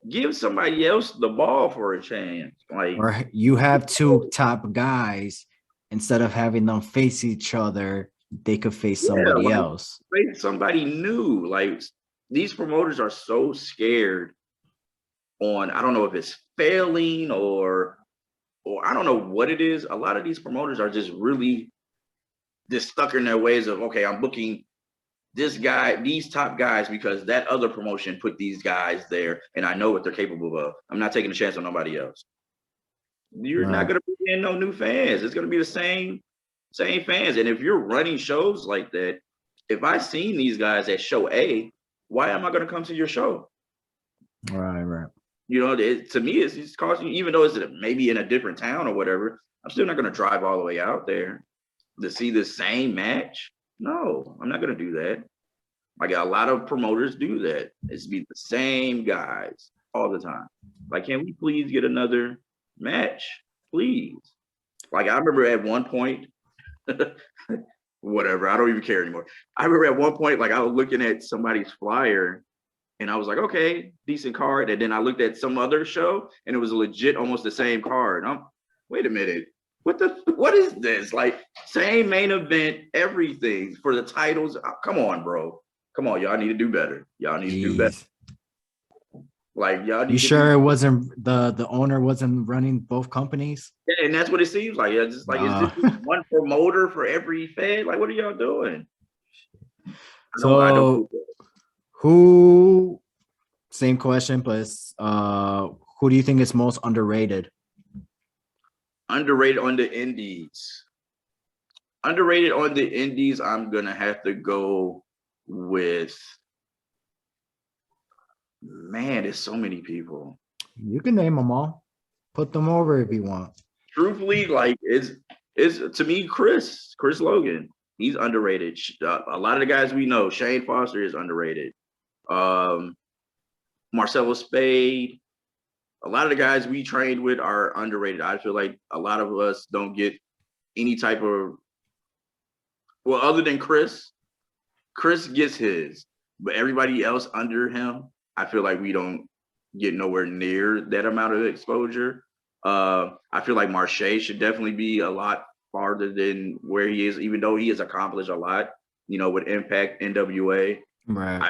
give somebody else the ball for a chance. Like, Or you have two top guys, instead of having them face each other, they could face yeah, somebody like else. face somebody new. Like, these promoters are so scared on, I don't know if it's failing or I don't know what it is. A lot of these promoters are just really just stuck in their ways of, okay, I'm booking this guy, these top guys, because that other promotion put these guys there and I know what they're capable of. I'm not taking a chance on nobody else. You're not Right. gonna bring in no new fans. It's gonna be the same fans. And if you're running shows like that, if I seen these guys at show A, why am I gonna come to your show? Right. Right. To me, it's costing you, even though it's maybe in a different town or whatever. I'm still not gonna drive all the way out there to see the same match. No, I'm not gonna do that. Like a lot of promoters do that. It's be the same guys all the time. Like, can we please get another match? Please. Like I remember at one point, whatever, I don't even care anymore. I remember at one point, like I was looking at somebody's flyer and I was like, okay, decent card. And then I looked at some other show and it was legit almost the same card. Wait a minute. What is this? Like same main event, everything for the titles. Come on, bro. Come on, y'all need to do better. Y'all need to do better. Jeez. Like y'all You need to sure be. it wasn't the owner wasn't running both companies? Yeah, and that's what it seems like. It's just like, is this Uh, just one promoter for every fan? Like, what are y'all doing? I don't so who? Same question, but who do you think is most underrated? underrated on the indies. Underrated on the indies, I'm gonna have to go with, man, there's so many people. You can name them all. Put them over if you want. Truthfully, like it's to me, Chris Logan. He's underrated. A lot of the guys we know, Shane Foster is underrated. Um, Marcelo Spade. A lot of the guys we trained with are underrated. I feel like a lot of us don't get any type of, well, other than Chris gets his, but everybody else under him, I feel like we don't get nowhere near that amount of exposure. I feel like Marche should definitely be a lot farther than where he is, even though he has accomplished a lot, with Impact, NWA. Right.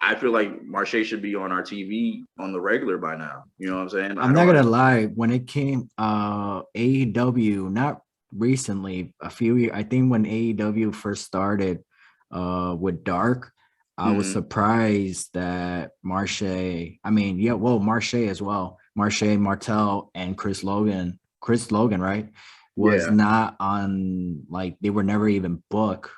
I feel like Marche should be on our TV on the regular by now. You know what I'm saying? I'm not gonna lie. When it came AEW, not recently, a few years, I think when AEW first started with Dark, I was surprised that Marche, I mean, yeah, well, Marche as well, Marche, Martel, and Chris Logan, right, was Yeah. not on, like, they were never even booked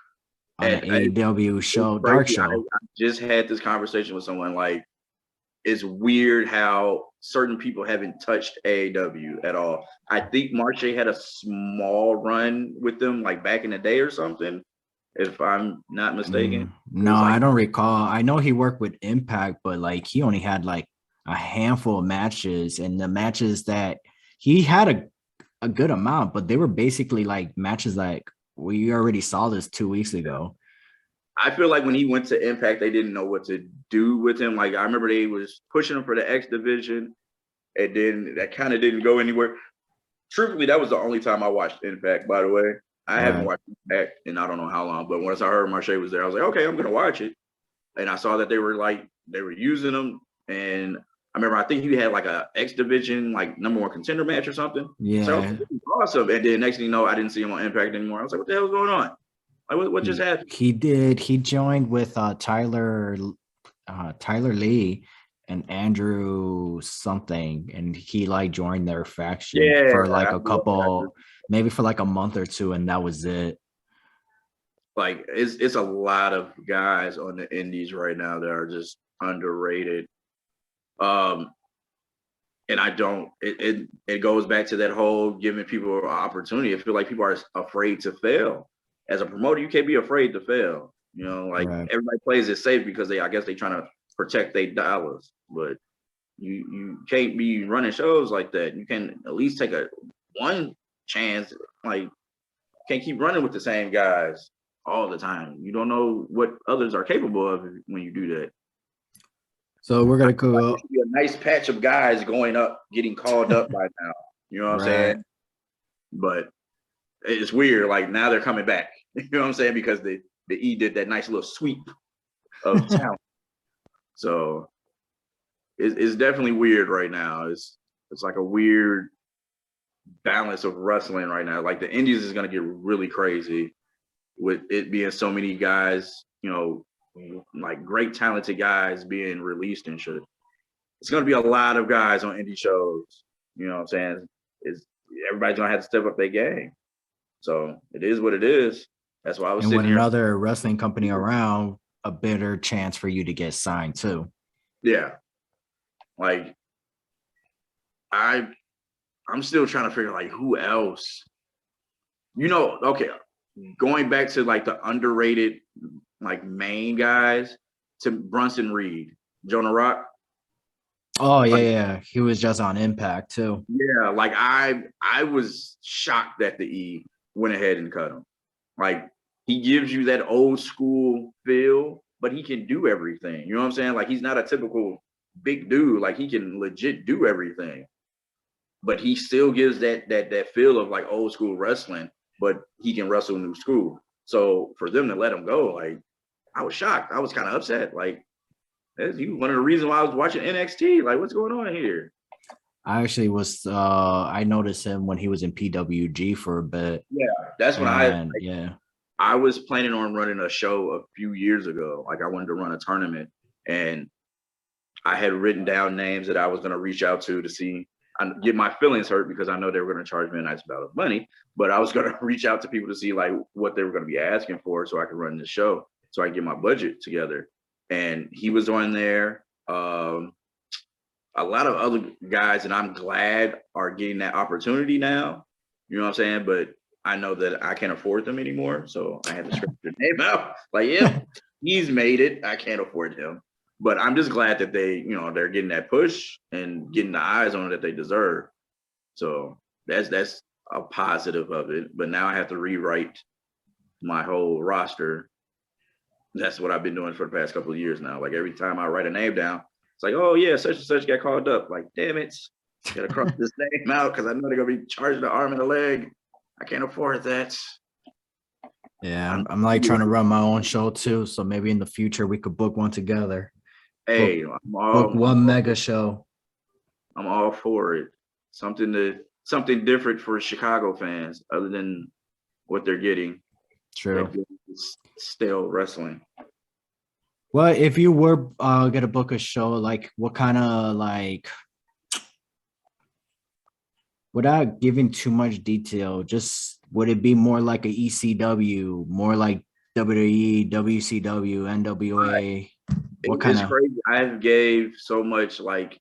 on an And AEW show, Dark crazy. I show. just had this conversation with someone. Like, it's weird how certain people haven't touched AAW at all. I think Marche had a small run with them, like back in the day or something, if I'm not mistaken. It No, was like, I don't recall. I know he worked with Impact, but like he only had like a handful of matches, and the matches that he had a good amount, but they were basically like matches like we already saw this 2 weeks ago. I feel like when he went to Impact, they didn't know what to do with him. Like, I remember they was pushing him for the X division, and then that kind of didn't go anywhere. Truthfully, that was the only time I watched Impact, by the way. I haven't Right. watched Impact in I don't know how long, but once I heard Marche was there, I was like, okay, I'm gonna watch it. And I saw that they were using him, and I remember I think he had like a X Division like number one contender match or something. So okay, Yeah. this is awesome. And then next thing you know, I didn't see him on Impact anymore. I was like, what the hell's going on? Like, what just happened? He did. He joined with Tyler Lee and Andrew something, and he like joined their faction Yeah, for like I a love that. couple, maybe for like a month or two, and that was it. Like, it's a lot of guys on the indies right now that are just underrated. Um, and I don't. It goes back to that whole giving people an opportunity. I feel like people are afraid to fail. As a promoter, you can't be afraid to fail. Like Right. everybody plays it safe because I guess they trying to protect their dollars. But you can't be running shows like that. You can at least take one chance. Like, can't keep running with the same guys all the time. You don't know what others are capable of when you do that. So we're gonna Like, there go should be a nice patch of guys going up, getting called up by now. You know what I'm right. saying? But it's weird. Like, now they're coming back. You know what I'm saying? Because the E did that nice little sweep of talent. So it's definitely weird right now. It's like a weird balance of wrestling right now. Like, the Indies is gonna get really crazy with it being so many guys, like great talented guys being released and shit. It's going to be a lot of guys on indie shows. You know what I'm saying? Is everybody's going to have to step up their game. So it is what it is. That's why I was And with sitting here. another wrestling company around, a better chance for you to get signed too. Yeah. Like, I'm still trying to figure like who else. Okay. Going back to like the underrated like main guys, to Brunson Reed, Jonah Rock. Oh yeah, Like, yeah. He was just on Impact too. yeah, like I was shocked that the E went ahead and cut him. Like, he gives you that old school feel, but he can do everything. You know what I'm saying? Like, he's not a typical big dude. Like, he can legit do everything, but he still gives that feel of like old school wrestling. But he can wrestle new school. So for them to let him go, like, I was shocked. I was kind of upset. Like, That's you one of the reasons why I was watching NXT. Like, what's going on here? I actually was I noticed him when he was in PWG for a bit. Yeah, that's when And yeah. I was planning on running a show a few years ago. Like I wanted to run a tournament, and I had written down names that I was going to reach out to see, get my feelings hurt because I know they were going to charge me a nice amount of money. But I was going to reach out to people to see like what they were going to be asking for, so I could run the show, so I could get my budget together. And he was on there. A lot of other guys, and I'm glad are getting that opportunity now. You know what I'm saying? But I know that I can't afford them anymore, so I had to scratch their name out. Like, yep, he's made it. I can't afford him. But I'm just glad that they're getting that push and getting the eyes on it that they deserve. So that's a positive of it. But now I have to rewrite my whole roster. That's what I've been doing for the past couple of years now. Like every time I write a name down, it's like, oh yeah, such and such got called up. Like, damn it, gotta cross this name out because I know they're gonna be charging the arm and the leg. I can't afford that. Yeah, I'm like trying to run my own show too. So maybe in the future we could book one together. Hey, Book one mega show. I'm all for it. Something different for Chicago fans, other than what they're getting. True. Stale wrestling. Well, if you were gonna book a show, like what kind of like, without giving too much detail, just would it be more like a ECW, more like WWE, WCW, NWA? What kind It's of? crazy. I've gave so much like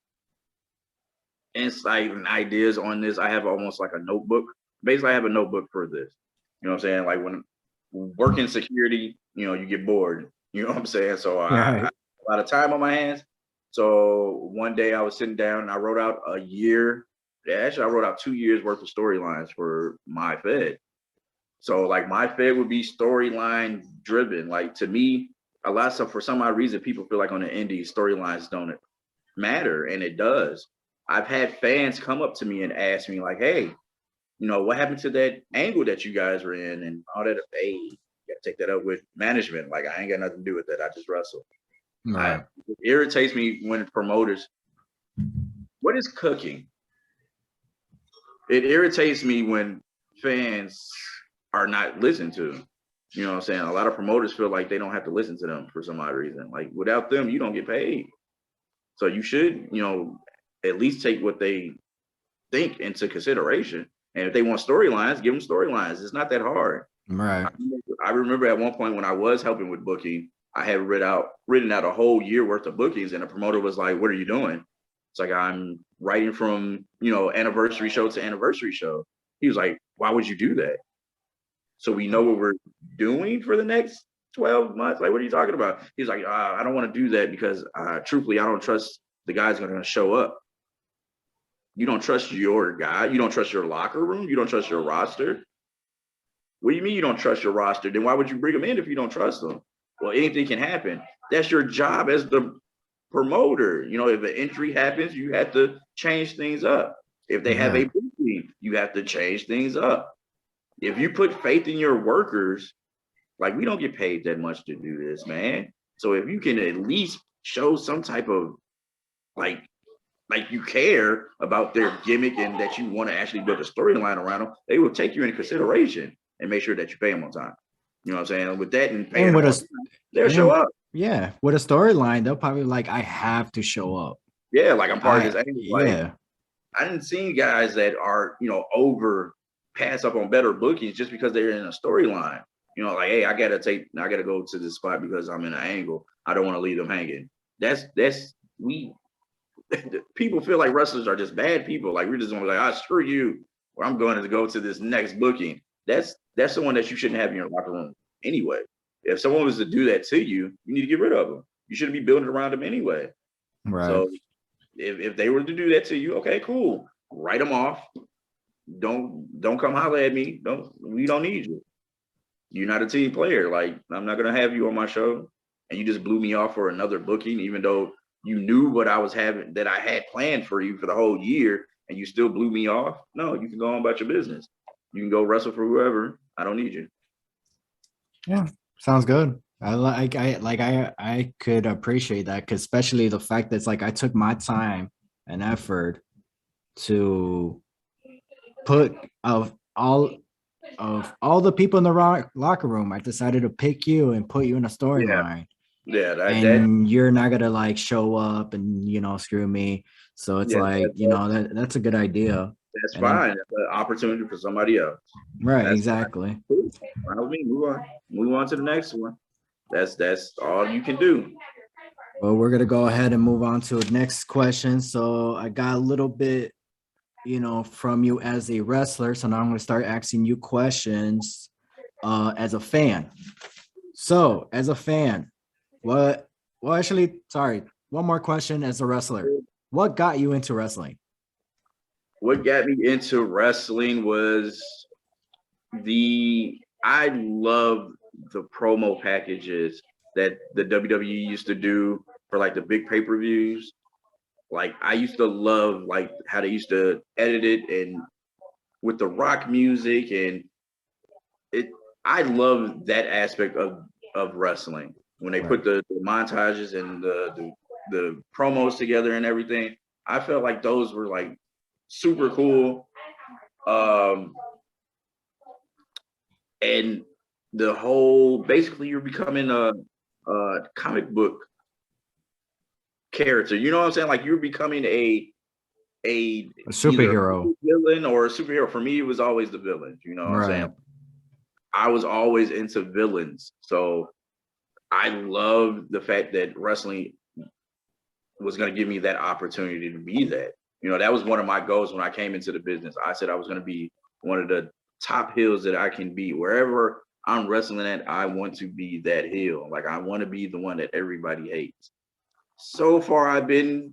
insight and ideas on this. I have almost like a notebook. Basically, I have a notebook for this. You know what I'm saying? Like when working security, you get bored. You know what I'm saying? So I have a lot of time on my hands. So one day I was sitting down and I wrote out a year. Actually, I wrote out 2 years worth of storylines for my Fed. So like my Fed would be storyline driven. Like to me, a lot of stuff for some odd reason, people feel like on the Indy storylines don't matter, and it does. I've had fans come up to me and ask me like, "Hey, what happened to that angle that you guys were in and all that?" Hey, you gotta take that up with management. Like I ain't got nothing to do with that. I just wrestle. Right. It irritates me when promoters. What is cooking? It irritates me when fans are not listened to. You know what I'm saying? A lot of promoters feel like they don't have to listen to them for some odd reason. Like without them, you don't get paid. So you should, at least take what they think into consideration. And if they want storylines, give them storylines. It's not that hard. Right. I remember at one point when I was helping with booking, I had written out a whole year worth of bookings, and the promoter was like, "What are you doing?" It's like, "I'm writing from, anniversary show to anniversary show." He was like, "Why would you do that?" So we know what we're doing for the next 12 months. Like, what are you talking about? He's like, I don't want to do that because truthfully, I don't trust the guys going to show up. You don't trust your guy. You don't trust your locker room. You don't trust your roster. What do you mean you don't trust your roster? Then why would you bring them in if you don't trust them? Well, anything can happen. That's your job as the promoter. If an injury happens, you have to change things up. If they have a booking, you have to change things up. If you put faith in your workers, like we don't get paid that much to do this, man. So if you can at least show some type of like you care about their gimmick and that you want to actually build a storyline around them, they will take you into consideration and make sure that you pay them on time. You know what I'm saying? With that and paying them on time, they'll show up. Yeah, with a storyline, they'll probably like, I have to show up. Yeah, like I'm part of this. Yeah. I didn't see guys that are, over pass up on better bookings just because they're in a storyline. Like, hey, I gotta go to this spot because I'm in an angle. I don't want to leave them hanging. People feel like wrestlers are just bad people. Like we're just going to be like, screw you, or I'm going to go to this next booking. That's someone that you shouldn't have in your locker room anyway. If someone was to do that to you, you need to get rid of them. You shouldn't be building around them anyway. Right. So if they were to do that to you, okay, cool. Write them off. Don't come holler at me. We don't need you. You're not a team player. Like I'm not gonna have you on my show, and you just blew me off for another booking, even though you knew what I was having that I had planned for you for the whole year, and you still blew me off. No, you can go on about your business. You can go wrestle for whoever. I don't need you. Yeah, sounds good. I could appreciate that, because especially the fact that it's like I took my time and effort to put of all the people in the locker room, I decided to pick you and put you in a Yeah, storyline, yeah, that and you're not gonna like show up and screw me. So it's yeah, like that's a good idea. that's And then fine. That's an opportunity for somebody else. right, That's exactly. cool. Fine with me. Move on to the next one. That's all you can do. Well, we're gonna go ahead and move on to the next question. So I got a little bit, from you as a wrestler. So now I'm gonna start asking you questions as a fan. So as a fan, what well actually, sorry, one more question as a wrestler. What got you into wrestling? What got me into wrestling was I love the promo packages that the WWE used to do for like the big pay-per-views. Like I used to love like how they used to edit it and with the rock music and it I love that aspect of wrestling when they Right. put the montages and the promos together and everything. I felt like those were like super cool. Um, and the whole basically you're becoming a comic book character. You know what I'm saying? Like you're becoming a A either a superhero. villain or a superhero. For me, it was always the villain. You know what I'm saying? Right. I was always into villains, so I love the fact that wrestling was going to give me that opportunity to be that. You know, that was one of my goals when I came into the business. I said I was going to be one of the top heels that I can be. Wherever I'm wrestling at, I want to be that heel. Like I want to be the one that everybody hates. So far, I've been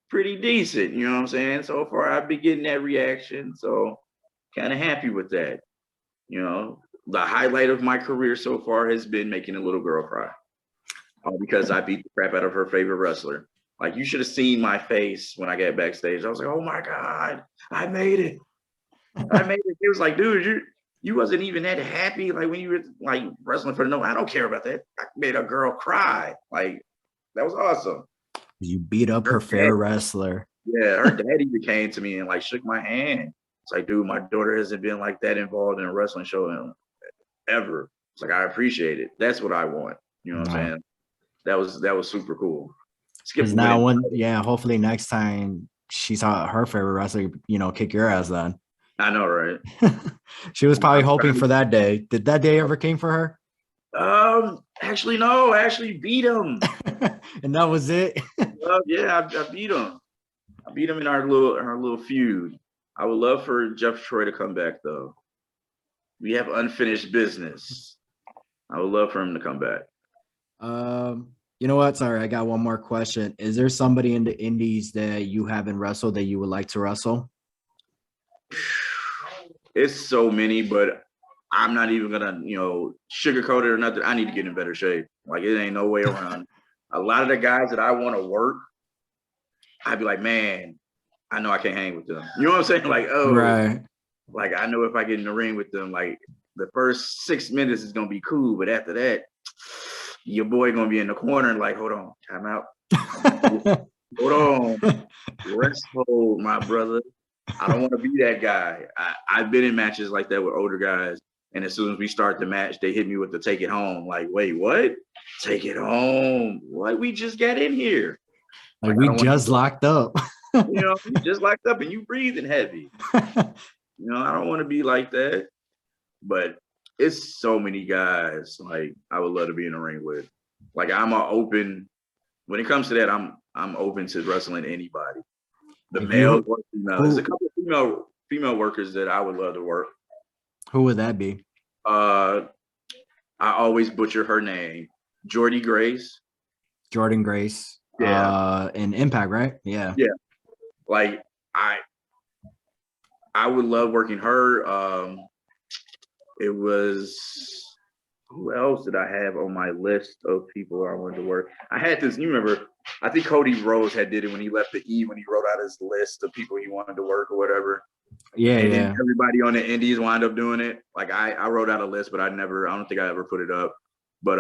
pretty decent. You know what I'm saying? So far, I've been getting that reaction. So kind of happy with that. You know, the highlight of my career so far has been making a little girl cry. Because I beat the crap out of her favorite wrestler. Like you should have seen my face when I got backstage. I was like, "Oh my god, I made it! I made it!" He was like, "Dude, you wasn't even that happy like when you were like wrestling for the no. I don't care about that. I made a girl cry. Like that was awesome." You beat up Her her dad, fair wrestler. yeah, her daddy came to me and like shook my hand. It's like, dude, my daughter hasn't been like that involved in a wrestling show ever. It's like I appreciate it. That's what I want. You know what I'm saying? That was super cool. Skip Because now, winning. hopefully next time she saw her favorite wrestler, kick your ass then. I know, right? She was probably I'm hoping trying for that day. Did that day ever came for her? actually, no, I actually beat him. And that was it. Yeah, I beat him. I beat him in our little feud. I would love for Jeff Troy to come back though. We have unfinished business. I would love for him to come back. You know what? Sorry, I got one more question. Is there somebody in the indies that you haven't wrestled that you would like to wrestle? It's so many, but I'm not even gonna, sugarcoat it or nothing. I need to get in better shape. Like it ain't no way around it. A lot of the guys that I want to work, I'd be like, man, I know I can't hang with them. You know what I'm saying? Like, oh, Right. like I know if I get in the ring with them, like the first 6 minutes is gonna be cool, but after that, your boy gonna be in the corner and like, hold on, time out. Hold on, rest hold, my brother. I don't want to be that guy. I've been in matches like that with older guys, and as soon as we start the match, they hit me with the take it home. Like, wait, what? Take it home? What? We just got in here. Like Like, I we don't want to just be, locked up. you just locked up and you breathing heavy. I don't want to be like that. But it's so many guys like I would love to be in the ring with. Like I'm a open when it comes to that. I'm open to wrestling anybody. The Like males you, or female. There's a who couple of female workers that I would love to work. who would that be? Uh, I always butcher her name, Jordy Grace. Jordan Grace. Yeah, In Impact, right? Yeah. yeah. Like I I would love working her. It was who else did I have on my list of people I wanted to work? I had this. You remember? I think Cody Rhodes had did it when he left the E when he wrote out his list of people he wanted to work or whatever. Yeah, And then yeah. everybody on the Indies wound up doing it. Like I wrote out a list, but I don't think I ever put it up. But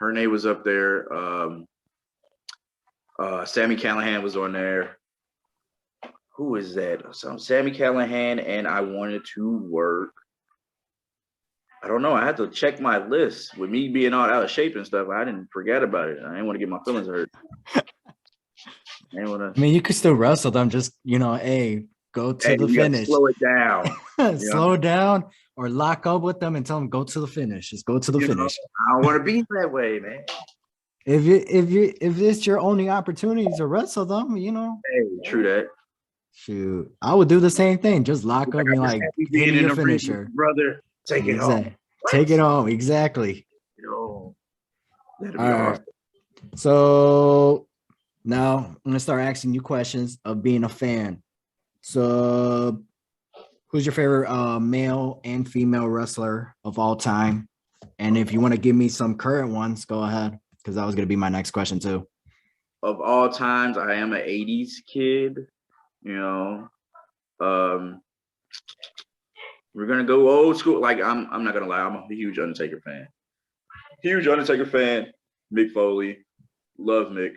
her name was up there. Sammy Callahan was on there. Who is that? Sammy Callahan, and I wanted to work. I don't know. I had to check my list. With me being all out of shape and stuff, I didn't forget about it. I didn't want to get my feelings hurt. I mean, you could still wrestle them. Just, hey, go to the you finish. Slow it down. Slow down or lock up with them and tell them go to the finish. Just go to the finish. I don't want to be that way, man. If it's your only opportunity to wrestle them, Hey, true that. Shoot, I would do the same thing. Just lock up and like give me your finisher, brother. Take it home. Take it home. Exactly. All right. Awesome. So now I'm gonna start asking you questions of being a fan. So, who's your favorite male and female wrestler of all time? And if you want to give me some current ones, go ahead, because that was gonna be my next question too. Of all times, I am an '80s kid. We're gonna go old school. Like I'm not gonna lie, I'm a huge Undertaker fan. Mick Foley, love Mick,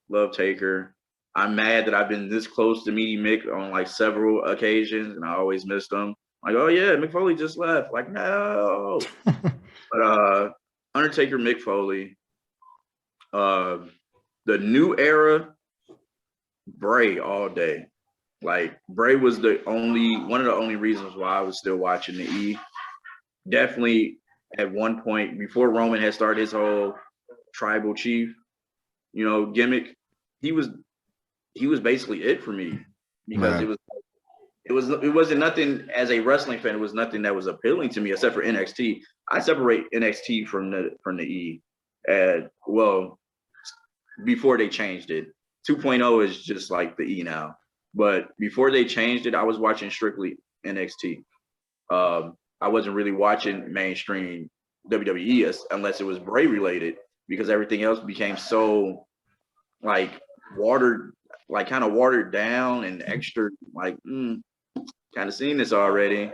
love Taker. I'm mad that I've been this close to meeting Mick on like several occasions, and I always missed him. Like, oh yeah, Mick Foley just left. Like, no. But Undertaker, Mick Foley. The new era, Bray all day. Like, Bray was one of the only reasons why I was still watching the E. Definitely at one point before Roman had started his whole tribal chief, gimmick, he was basically it for me, because it wasn't nothing as a wrestling fan. It was nothing that was appealing to me except for NXT. I separate NXT from the E. Before they changed it, 2.0 is just like the E now. But before they changed it, I was watching strictly NXT. I wasn't really watching mainstream WWE unless it was Bray related, because everything else became so like kind of watered down and extra like kind of seen this already.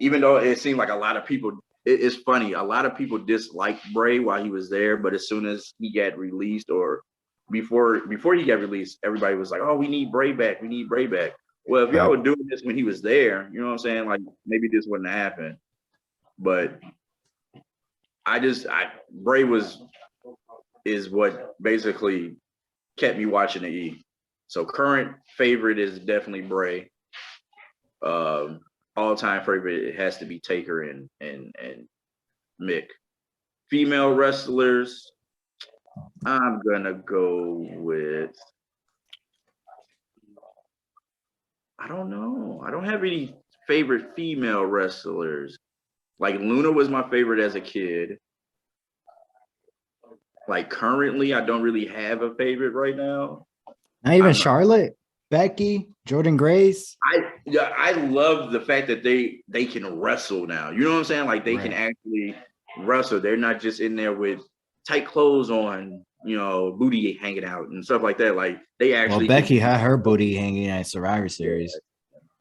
Even though it seemed like a lot of people, it's funny, a lot of people disliked Bray while he was there, but as soon as he got released, or before he got released, everybody was like, oh, we need Bray back. Well, if y'all were doing this when he was there, you know what I'm saying? Like, maybe this wouldn't happen. But Bray is what basically kept me watching the E. So current favorite is definitely Bray. All-time favorite, it has to be Taker and Mick. Female wrestlers, I'm gonna go with, I don't know. I don't have any favorite female wrestlers. Like, Luna was my favorite as a kid. Like, currently, I don't really have a favorite right now. Not even Charlotte, Becky, Jordan Grace. I love the fact that they can wrestle now. You know what I'm saying? Like, they can actually wrestle. They're not just in there with tight clothes on, booty hanging out and stuff like that. Like, they actually. Well, Becky had her booty hanging at Survivor Series.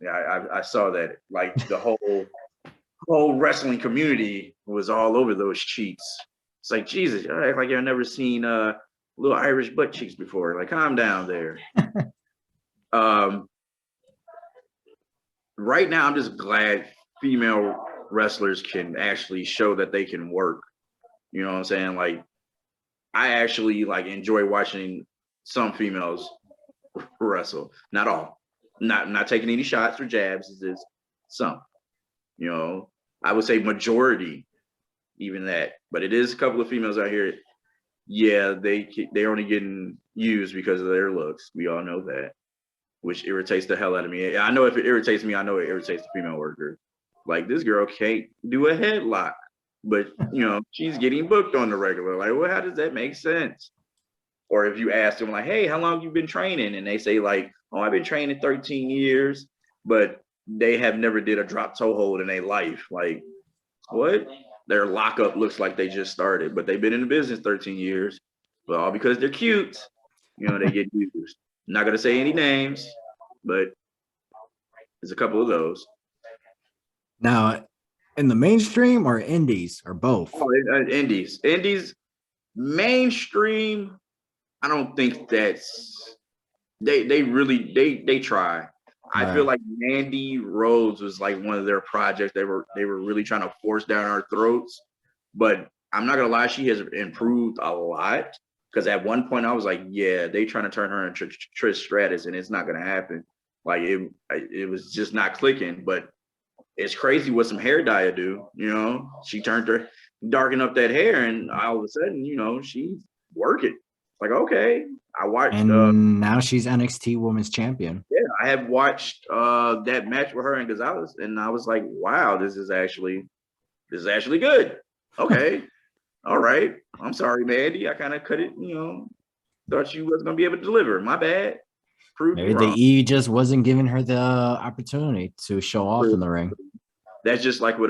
Yeah, I saw that. Like, the whole wrestling community was all over those cheeks. It's like, Jesus, I act like I've never seen little Irish butt cheeks before. Like, calm down there. Right now, I'm just glad female wrestlers can actually show that they can work. You know what I'm saying? Like, I actually enjoy watching some females wrestle. Not all. Not taking any shots or jabs. It's just some. I would say majority, even that. But it is a couple of females out here. Yeah, they're only getting used because of their looks. We all know that, which irritates the hell out of me. I know if it irritates me, I know it irritates the female worker. Like, this girl can't do a headlock, but she's getting booked on the regular. Like, well, how does that make sense? Or if you ask them, like, hey, how long have you been training? And they say, like, oh, I've been training 13 years, but they have never did a drop toe hold in their life. Like, what? Their lockup looks like they just started, but they've been in the business 13 years. But all because they're cute, they get used. I'm not gonna say any names, but there's a couple of those. Now, in the mainstream or indies or both? Oh, indies. Mainstream, I don't think that's they really they try. I feel Right. like Mandy Rose was like one of their projects. They were really trying to force down our throats. But I'm not gonna lie, she has improved a lot. Because at one point I was like, yeah, they trying to turn her into Trish Stratus, and it's not gonna happen. Like it was just not clicking. But it's crazy what some hair dye do. She turned her darken up that hair, and all of a sudden, she's working. Like, okay, I watched. And now she's NXT Women's Champion. Yeah, I have watched that match with her and Gonzalez, and I was like, wow, this is actually good. Okay, all right. I'm sorry, Mandy. I kind of cut it. Thought you was gonna be able to deliver. My bad. Prove me Maybe the wrong. E just wasn't giving her the opportunity to show off in the ring. That's just like with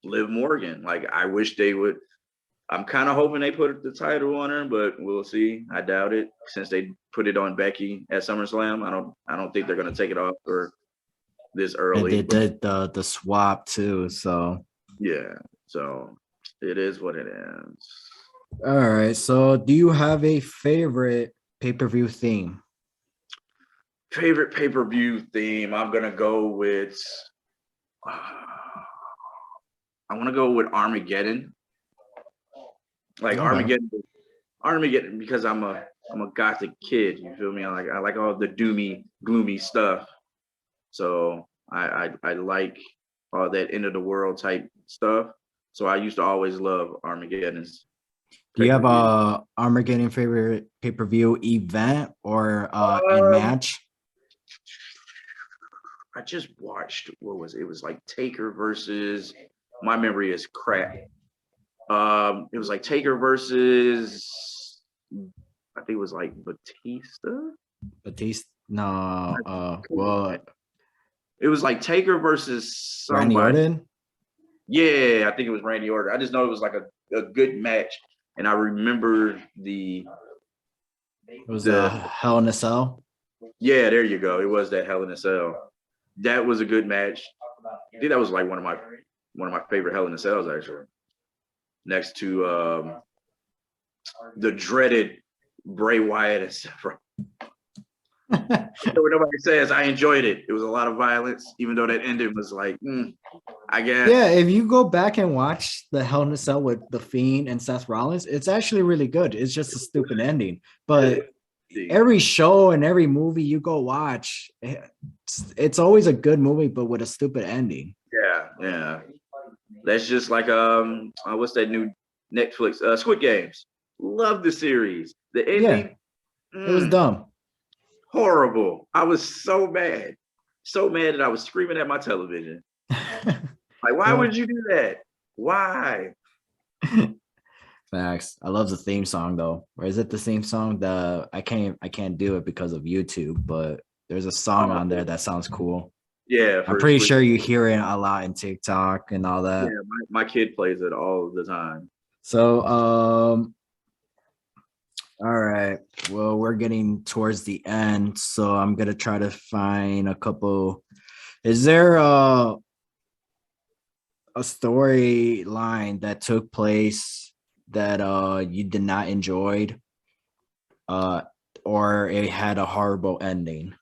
Liv Morgan. Like, I wish they would. I'm kind of hoping they put the title on her, but we'll see. I doubt it, since they put it on Becky at SummerSlam. I don't think they're gonna take it off for this And early. they did the swap too, so Yeah, so it is what it is. all right. So do you have a favorite pay-per-view theme? Favorite pay-per-view theme? I'm gonna go with. I want to go with Armageddon. Like Okay. Armageddon, because I'm a gothic kid. You feel me? I like all the doomy, gloomy stuff. So I like all that end of the world type stuff. So I used to always love Armageddon's Do you have pay-per-view. a Armageddon favorite pay-per-view event or and Um, match? I just watched, what was it? It was like Taker versus, my memory is crap. It was like Taker versus, I think it was like Batista. Batista? No. Well, It was like Taker versus Randy somebody. Orton. Yeah, I think it was Randy Orton. I just know it was like a good match, and I remember It was the Hell in a Cell. yeah. There you go. It was that Hell in a Cell. That was a good match. I think that was like one of my favorite Hell in a Cells, actually. Next to the dreaded Bray Wyatt and Seth Rollins. What nobody says, I enjoyed it. It was a lot of violence, even though that ending was like, I guess. Yeah, if you go back and watch the Hell in a Cell with The Fiend and Seth Rollins, it's actually really good. It's just a stupid ending. But every show and every movie you go watch, it's always a good movie, but with a stupid ending. Yeah. That's just like what's that new Netflix Squid Games? Love the series. The ending, It was dumb. horrible. I was so mad that I was screaming at my television. Like, why would you do that? Why? Facts. I love the theme song though. Or is it the theme song? I can't do it because of YouTube, but there's a song on there that sounds cool. Yeah, I'm pretty sure you hear it a lot in TikTok and all that. Yeah, my kid plays it all the time. So all right. Well, we're getting towards the end, so I'm gonna try to find a couple. Is there a storyline that took place that you did not enjoyed, or it had a horrible ending?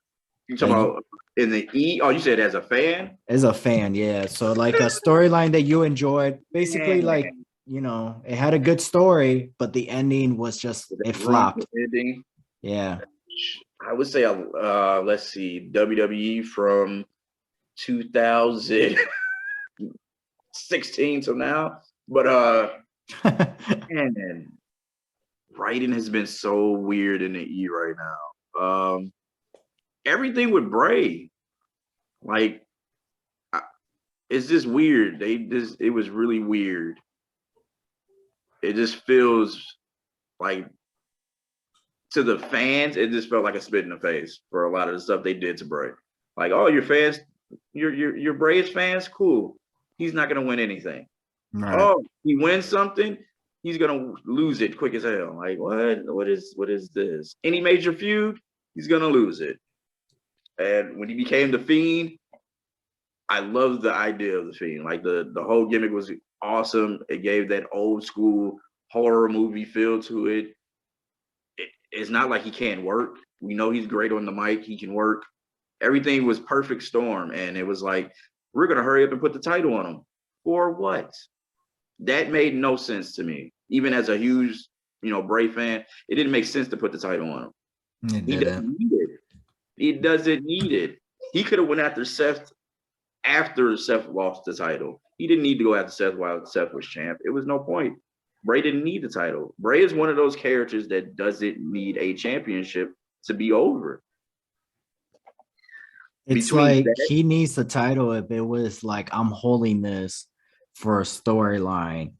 You talking about in the E? Oh, you said as a fan? As a fan, yeah. So like a storyline that you enjoyed, basically like, it had a good story, but the ending was just, it flopped. Ending. Yeah. I would say, let's see, WWE from 2016 till now. But man, writing has been so weird in the E right now. Everything with Bray, like, it's just weird. It was really weird. It just feels like, to the fans, it just felt like a spit in the face for a lot of the stuff they did to Bray. Like, oh, your fans, your Braves fans, cool. He's not gonna win anything. Right. Oh, he wins something, he's gonna lose it quick as hell. Like, what is this? Any major feud, he's gonna lose it. And when he became the Fiend, I loved the idea of the Fiend. Like, the whole gimmick was awesome. It gave that old school horror movie feel to it. It's not like he can't work. We know he's great on the mic. He can work. Everything was perfect storm. And it was like, we're going to hurry up and put the title on him. For what? That made no sense to me. Even as a huge, Bray fan, it didn't make sense to put the title on him. He doesn't need it. He doesn't need it. He could have went after Seth after Seth lost the title. He didn't need to go after Seth while Seth was champ. It was no point. Bray didn't need the title. Bray is one of those characters that doesn't need a championship to be over. It's like he needs the title if it was like, I'm holding this for a storyline,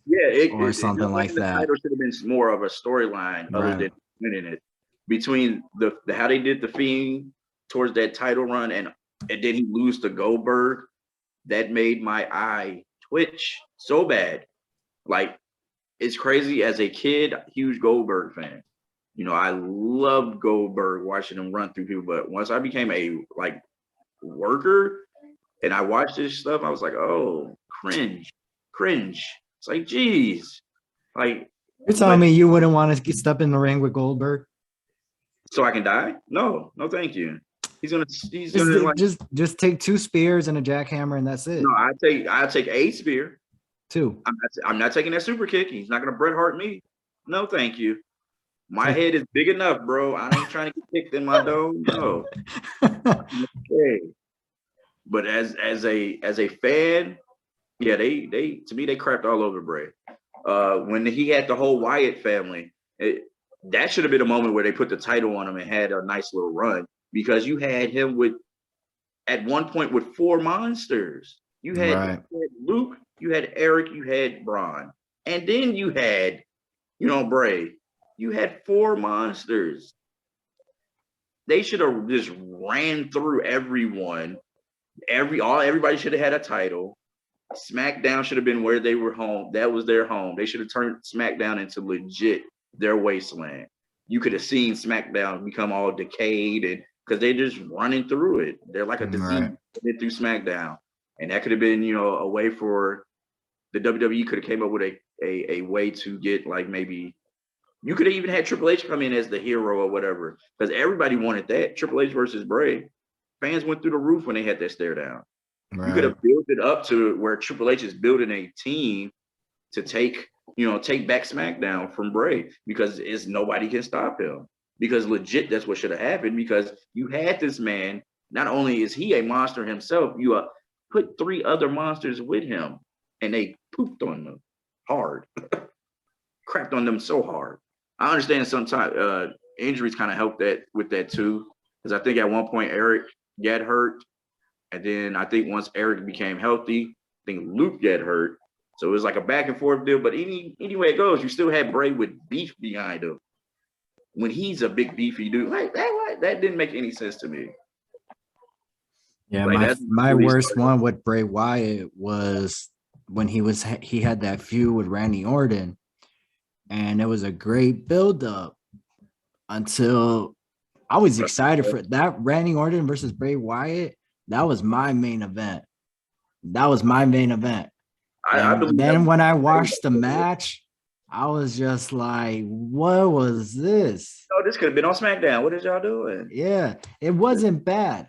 or something like that. The title should have been more of a storyline other than winning it. Between the how they did the Fiend towards that title run and then he lose to Goldberg, that made my eye twitch so bad. Like, it's crazy. As a kid, huge Goldberg fan. I loved Goldberg, watching him run through people. But once I became a worker and I watched this stuff, I was like, oh, cringe. It's like, geez. Like, you're telling me you wouldn't want to step in the ring with Goldberg so I can die? No, thank you. He's gonna just take 2 spears and a jackhammer and that's it. No, I take a spear. 2. I'm not taking that super kick. He's not gonna Bret Hart me. No, thank you. My head is big enough, bro. I ain't trying to get kicked in my dome. No. Okay. But as a fan, yeah, they to me they crapped all over Bray. When he had the whole Wyatt family, that should have been a moment where they put the title on him and had a nice little run, because you had him at one point with 4 monsters. You had Luke, you had Eric, you had Braun, and then you had, Bray. You had 4 monsters. They should have just ran through everyone. Everybody should have had a title. SmackDown should have been where they were home. That was their home. They should have turned SmackDown into legit their wasteland. You could have seen SmackDown become all decayed, and because they're just running through it. They're like a disease through SmackDown. And that could have been, a way for the WWE could have came up with a way to get, like, maybe you could have even had Triple H come in as the hero or whatever, because everybody wanted that. Triple H versus Bray. Fans went through the roof when they had that stare down. You could have built it up to where Triple H is building a team to take back SmackDown from Bray, because nobody can stop him. Because legit, that's what should have happened, because you had this man, not only is he a monster himself, you put 3 other monsters with him, and they pooped on them hard. Crapped on them so hard. I understand sometimes injuries kind of help with that too, because I think at one point Eric got hurt, and then I think once Eric became healthy, I think Luke got hurt. So it was like a back and forth deal. But anyway it goes, you still had Bray with beef behind him. When he's a big beefy dude, like that didn't make any sense to me. Yeah, my worst one with Bray Wyatt was when he had that feud with Randy Orton, and it was a great build-up until I was excited for that. Randy Orton versus Bray Wyatt, that was my main event. Then when I watched the match, I was just like, what was this? Oh, this could have been on SmackDown. What is y'all doing? Yeah, it wasn't bad.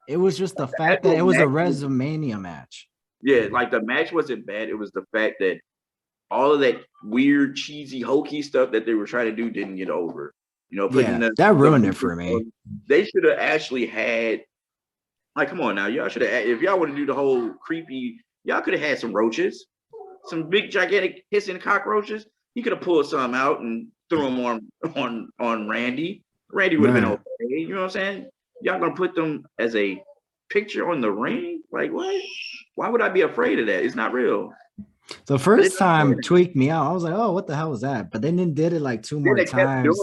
It was just the fact that it was a WrestleMania match. Yeah, like the match wasn't bad. It was the fact that all of that weird, cheesy, hokey stuff that they were trying to do didn't get over. That ruined it for me. They should have actually had, like, come on now, y'all should have. If y'all want to do the whole creepy, y'all could have had some roaches, some big, gigantic, hissing cockroaches. He could have pulled some out and threw them on Randy. Randy would have been okay. You know what I'm saying? Y'all gonna put them as a picture on the ring? Like, what? Why would I be afraid of that? It's not real. The first time tweaked me out. I was like, oh, what the hell was that? But then they did it like 2 more times.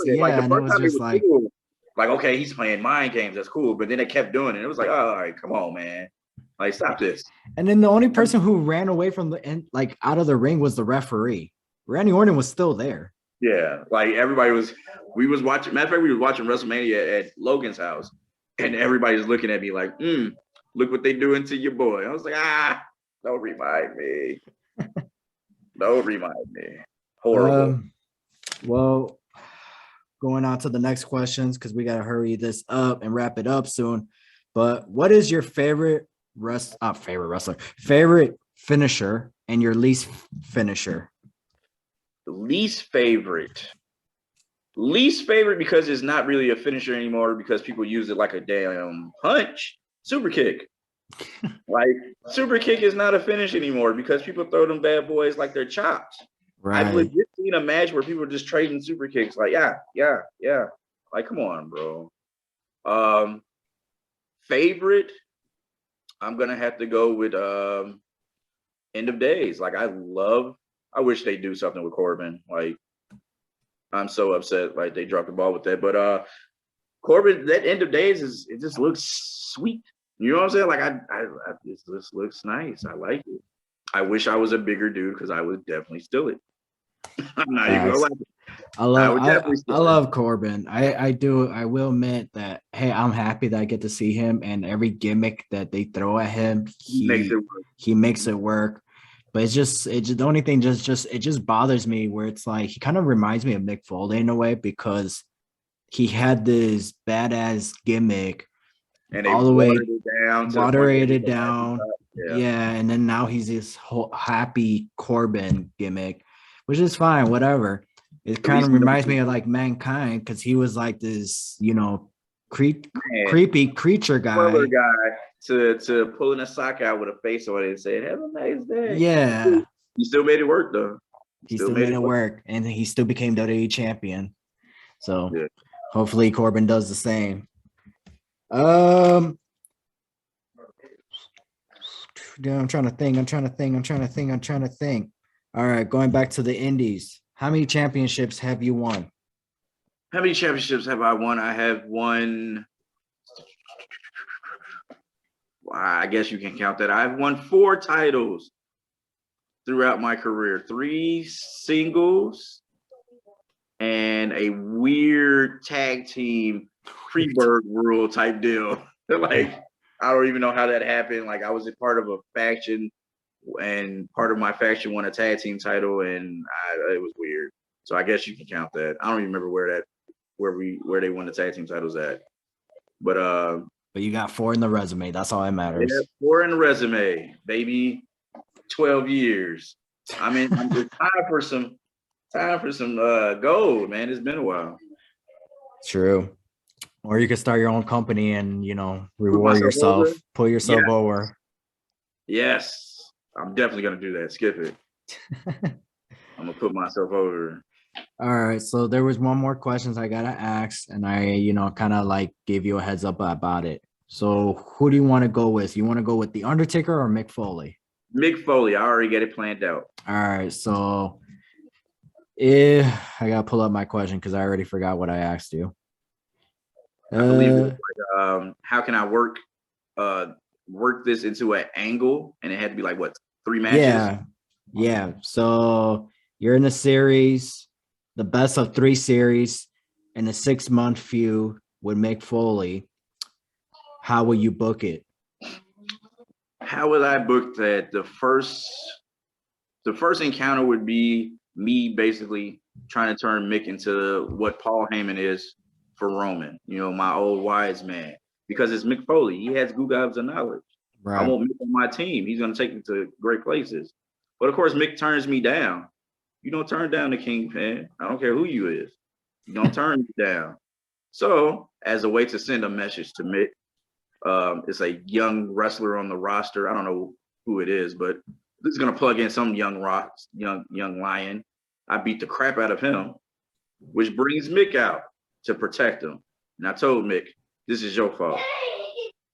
Yeah, and it was just like, cool. Like, okay, he's playing mind games. That's cool. But then they kept doing it. It was like, oh, all right, come on, man. Like, stop this. And then the only person who ran away from the end, like out of the ring, was the referee. Randy Orton was still there. Yeah, like everybody was. We was watching. Matter of fact, we was watching WrestleMania at Logan's house, and everybody's looking at me like, look what they doing to your boy. I was like, don't remind me. Don't remind me. Horrible. Well, going on to the next questions because we gotta hurry this up and wrap it up soon. But what is your favorite finisher, and your least finisher? Least favorite. Least favorite because it's not really a finisher anymore because people use it like a damn punch. Super kick. Like super kick is not a finish anymore because people throw them bad boys like they're chops. I've Right. legit seen a match where people are just trading super kicks. Like, yeah. Like, come on, bro. Favorite, I'm gonna have to go with End of Days. Like, I wish they do something with Corbin. Like, I'm so upset. Like they dropped the ball with that. But Corbin, that End of Days it just looks sweet. You know what I'm saying? Like this looks nice. I like it. I wish I was a bigger dude because I would definitely steal it. I'm not even gonna Facts. lie. I would definitely I steal it. love Corbin. I will admit that, hey, I'm happy that I get to see him, and every gimmick that they throw at him, He makes it work. he makes it work. But the only thing it just bothers me where it's like he kind of reminds me of Mick Foley in a way because he had this badass gimmick And they all the way watered it down to the point that moderated he can actually down. yeah. Yeah, and then now he's this whole happy Corbin gimmick, which is fine, whatever. It At kind least of he knows reminds his me of like Mankind because he was like this, man. creepy creature Spoiler guy. guy to pulling a sock out with a face on it and saying, "Have a nice day." Yeah, He still made it work though. He he still still made made it it work. work, and he still became WWE champion. So Yeah. hopefully Corbin does the same. Um, yeah, I'm trying to think. All right, going back to the Indies. How many championships have you won? How many championships have I won? I have won. I guess you can count that. I've won 4 titles throughout my career. 3 singles and a weird tag team Freeburg rule type deal. Like I don't even know how that happened. Like I was a part of a faction, and part of my faction won a tag team title, and it was weird. So I guess you can count that. I don't even remember where they won the tag team titles at. But But you got 4 in the resume. That's all that yeah, matters. 4 in the resume, baby. 12 years. I mean, it's time for some gold, man. It's been a while. True. Or you could start your own company and, Put reward myself over. yourself, put Yeah, yourself over. yes. I'm definitely gonna do that. Skip it. I'm gonna put myself over. All right. So there was one more questions I gotta ask, and I, kind of like gave you a heads up about it. So who do you want to go with? You want to go with the Undertaker or Mick Foley? Mick Foley, I already got it planned out. All right. So if I gotta pull up my question because I already forgot what I asked you. I believe it was like, how can I work this into an angle? And it had to be like what, 3 matches? Yeah. So you're in a series, the best of 3 series, in a 6-month feud with Mick Foley. How will you book it? How would I book that? The first encounter would be me basically trying to turn Mick into what Paul Heyman is for Roman, my old wise man. Because it's Mick Foley. He has gobs of knowledge. I Right. want Mick on my team. He's going to take me to great places. But of course, Mick turns me down. You don't turn down the Kingpin. I don't care who you is. You don't turn me down. So, as a way to send a message to Mick, it's a young wrestler on the roster. I don't know who it is, but this is gonna plug in some young lion. I beat the crap out of him, which brings Mick out to protect him. And I told Mick, "This is your fault."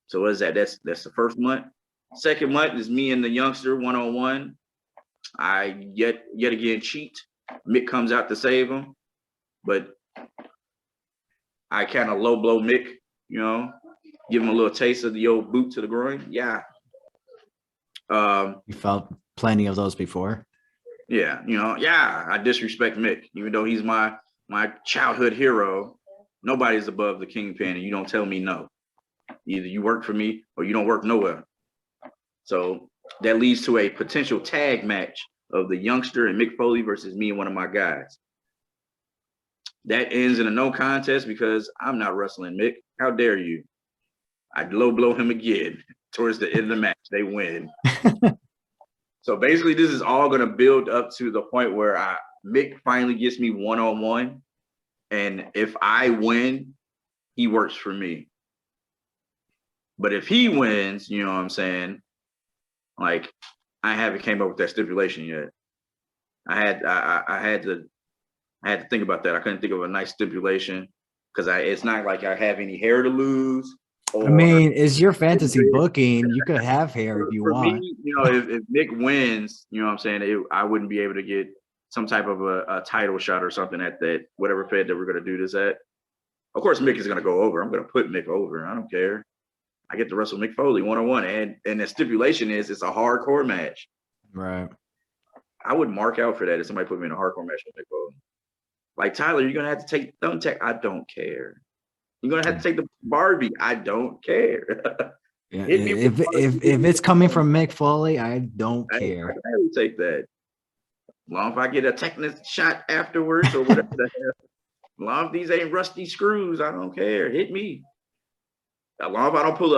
So what is that? That's the first month. Second month is me and the youngster 1-on-1. I yet again cheat. Mick comes out to save him, but I kind of low blow Mick, give him a little taste of the old boot to the groin. Yeah. You felt plenty of those before. Yeah, I disrespect Mick, even though he's my childhood hero. Nobody's above the Kingpin, and you don't tell me no. Either you work for me or you don't work nowhere. So that leads to a potential tag match of the youngster and Mick Foley versus me and one of my guys. That ends in a no contest because I'm not wrestling Mick. How dare you? I low blow him again towards the end of the match. They win. So basically, this is all going to build up to the point where Mick finally gets me one-on-one. And if I win, he works for me. But if he wins, you know what I'm saying? Like, I haven't came up with that stipulation yet. I had to think about that. I couldn't think of a nice stipulation because it's not like I have any hair to lose. I mean, it's your fantasy booking. You could have hair if you want. Me, you know, if Nick wins, you know what I'm saying, I wouldn't be able to get some type of a title shot or something at that whatever Fed that we're going to do this at. Of course, Mick is going to go over. I'm going to put Mick over. I don't care. I get to wrestle Mick Foley one-on-one, and the stipulation is it's a hardcore match. Right. I would mark out for that if somebody put me in a hardcore match with Mick Foley. Like, Tyler, you're going to have to take the thumbtack. I don't care. You're going to have to take the Barbie. I don't care. Yeah, if it's coming from Mick Foley, I don't care. I can take that. As long as I get a technical shot afterwards or whatever the hell. As long as these ain't rusty screws, I don't care. Hit me. As long as I don't pull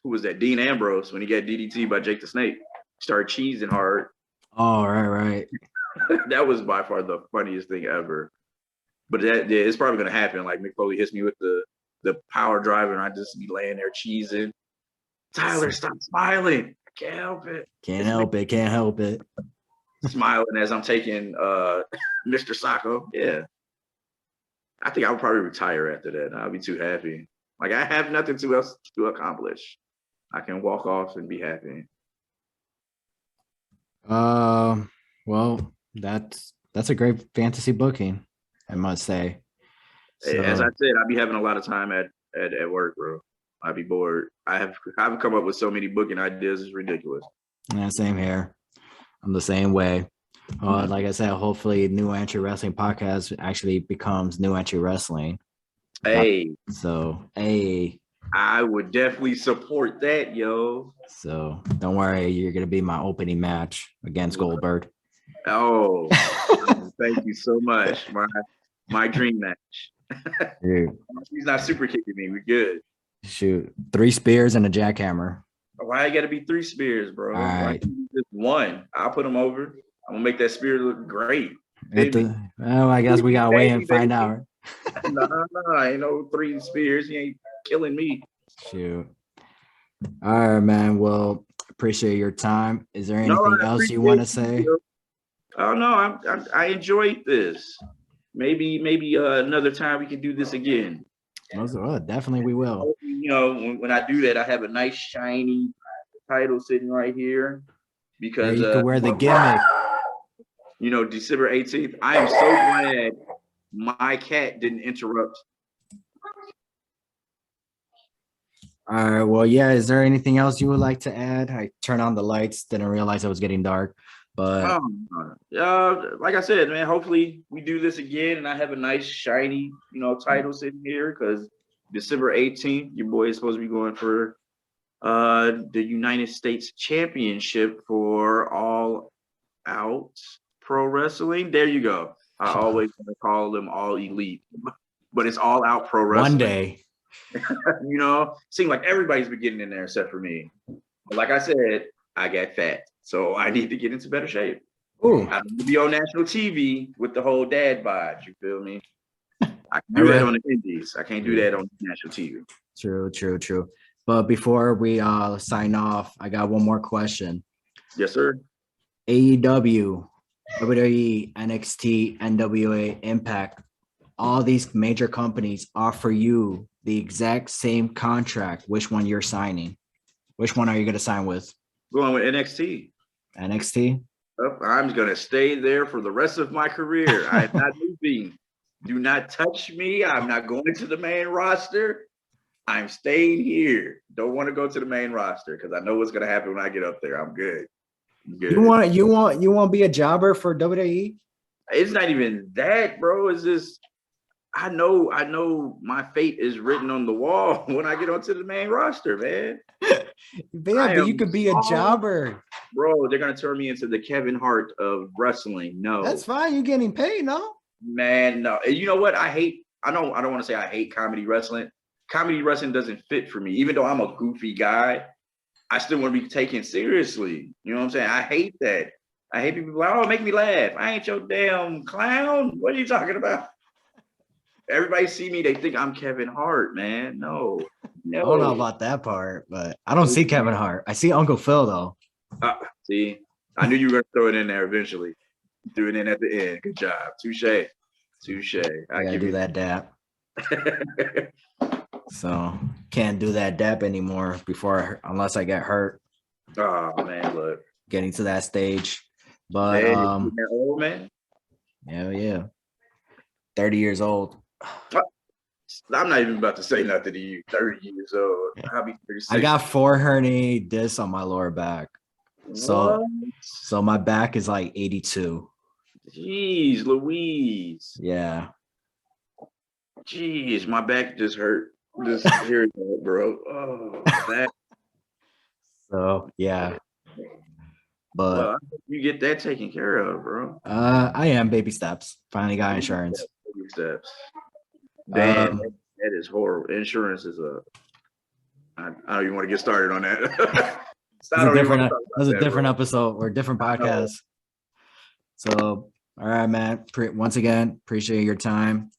who was that? Dean Ambrose when he got DDT by Jake the Snake. Started cheesing hard. Oh, right. That was by far the funniest thing ever. But it's probably gonna happen. Like Mick Foley hits me with the power driver, and I just be laying there cheesing. Tyler, stop smiling. I can't help it. Can't help it. Smiling as I'm taking Mr. Sacco. Yeah. I think I would probably retire after that. I'll be too happy. Like I have nothing else to accomplish. I can walk off and be happy. Well, that's a great fantasy booking, I must say. So, as I said, I'll be having a lot of time at work, bro. I'd be bored. I've come up with so many booking ideas, it's ridiculous. Yeah, same here. I'm the same way. Like I said, hopefully New Entry Wrestling Podcast actually becomes New Entry Wrestling. Hey. I would definitely support that, yo. So don't worry, you're gonna be my opening match against Goldberg. Oh, thank you so much. My dream match. He's not super kicking me. We're good. Shoot, 3 spears and a jackhammer. Why I gotta be 3 spears, bro? All right. Just 1. I'll put him over. I'm gonna make that spear look great. I guess we gotta wait and find out. No, ain't no 3 spears. He ain't killing me. Shoot. All right, man. Well, appreciate your time. Is there anything else you want to say? Oh no, I enjoyed this. Maybe another time we can do this again. Definitely we will. You know, when I do that, I have a nice shiny title sitting right here because you can wear the gimmick. You know, December 18th. I am so glad my cat didn't interrupt. All right. Well, yeah. Is there anything else you would like to add? I turned on the lights, didn't realize it was getting dark. But like I said, man, hopefully we do this again and I have a nice shiny, title sitting here because December 18th, your boy is supposed to be going for the United States Championship for All Out Pro Wrestling. There you go. I always want to call them All Elite, but it's All Out Pro Wrestling. One day. Seems like everybody's been getting in there except for me. But like I said, I got fat. So I need to get into better shape. Ooh. I need to be on national TV with the whole dad bod. You feel me? I can do that on the Indies. I can't do that on national TV. True. But before we sign off, I got one more question. Yes, sir. AEW, WWE, NXT, NWA, Impact, all these major companies offer you the exact same contract. Which one you're signing? Which one are you going to sign with? Going with NXT. NXT? I'm going to stay there for the rest of my career. I'm not moving. Do not touch me. I'm not going to the main roster. I'm staying here. Don't want to go to the main roster because I know what's going to happen when I get up there. I'm good. You want to be a jobber for WWE? It's not even that, bro. It's just I know my fate is written on the wall when I get onto the main roster, man. But you could be a jobber. Bro, they're going to turn me into the Kevin Hart of wrestling. No. That's fine. You're getting paid, no? Man, no. And you know what? I don't want to say I hate comedy wrestling. Comedy wrestling doesn't fit for me. Even though I'm a goofy guy, I still want to be taken seriously. You know what I'm saying? I hate that. I hate people like, oh, make me laugh. I ain't your damn clown. What are you talking about? Everybody see me, they think I'm Kevin Hart, man. No. I don't know about that part, but I don't see Kevin Hart. I see Uncle Phil though. See, I knew you were gonna throw it in there eventually. You threw it in at the end. Good job. Touche. I gotta do that dap. So can't do that dap anymore unless I get hurt. Oh man, look. Getting to that stage. But that old man. Hell yeah. 30 years old. I'm not even about to say nothing to you. 30 years old. I'll be 36. I got 4 herniated discs on my lower back. So my back is like 82. Jeez, Louise. Yeah. Jeez, my back just hurt. Just hearing that, bro. Oh, that. So yeah. But you get that taken care of, bro. I am baby steps. Finally got insurance. Baby steps. Damn, that is horrible. Insurance is I don't even want to get started on that. That's a different episode or different podcast. So, all right, man. Once again, appreciate your time.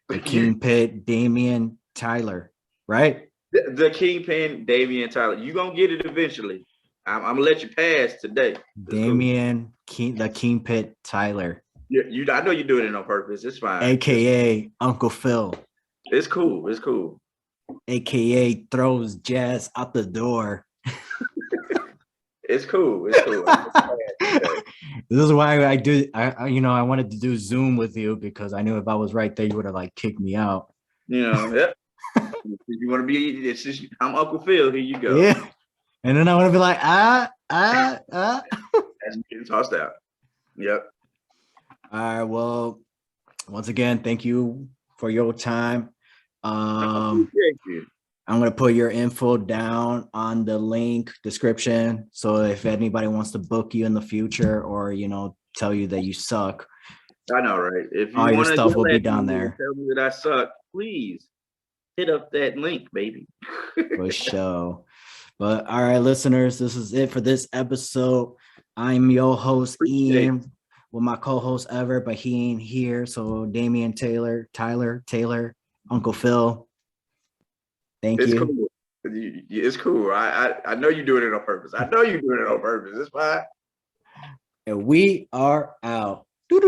The Kingpin, Damien, Tyler, right? The Kingpin, Damien, Tyler. You gonna get it eventually. I'm gonna let you pass today. Damien, the Kingpin, Tyler. I know you're doing it on purpose. It's fine. AKA Uncle Phil. It's cool. It's cool. AKA throws jazz out the door. It's cool. It's cool. This is why I wanted to do Zoom with you because I knew if I was right there, you would have like kicked me out. Yep. You want to be? I'm Uncle Phil. Here you go. Yeah. And then I want to be like, That's getting tossed out. Yep. All right. Well, once again, thank you for your time. I'm going to put your info down on the link description. So if anybody wants to book you in the future or, tell you that you suck. I know, right? If you all your stuff will be down there. Tell me that I suck, please hit up that link, baby. For sure. But all right, listeners, this is it for this episode. I'm your host, Ian, with my co-host Ever, but he ain't here. So Damien, Tyler, Uncle Phil. Thank you. Cool. It's cool. I know you're doing it on purpose. It's fine. And we are out. Yay!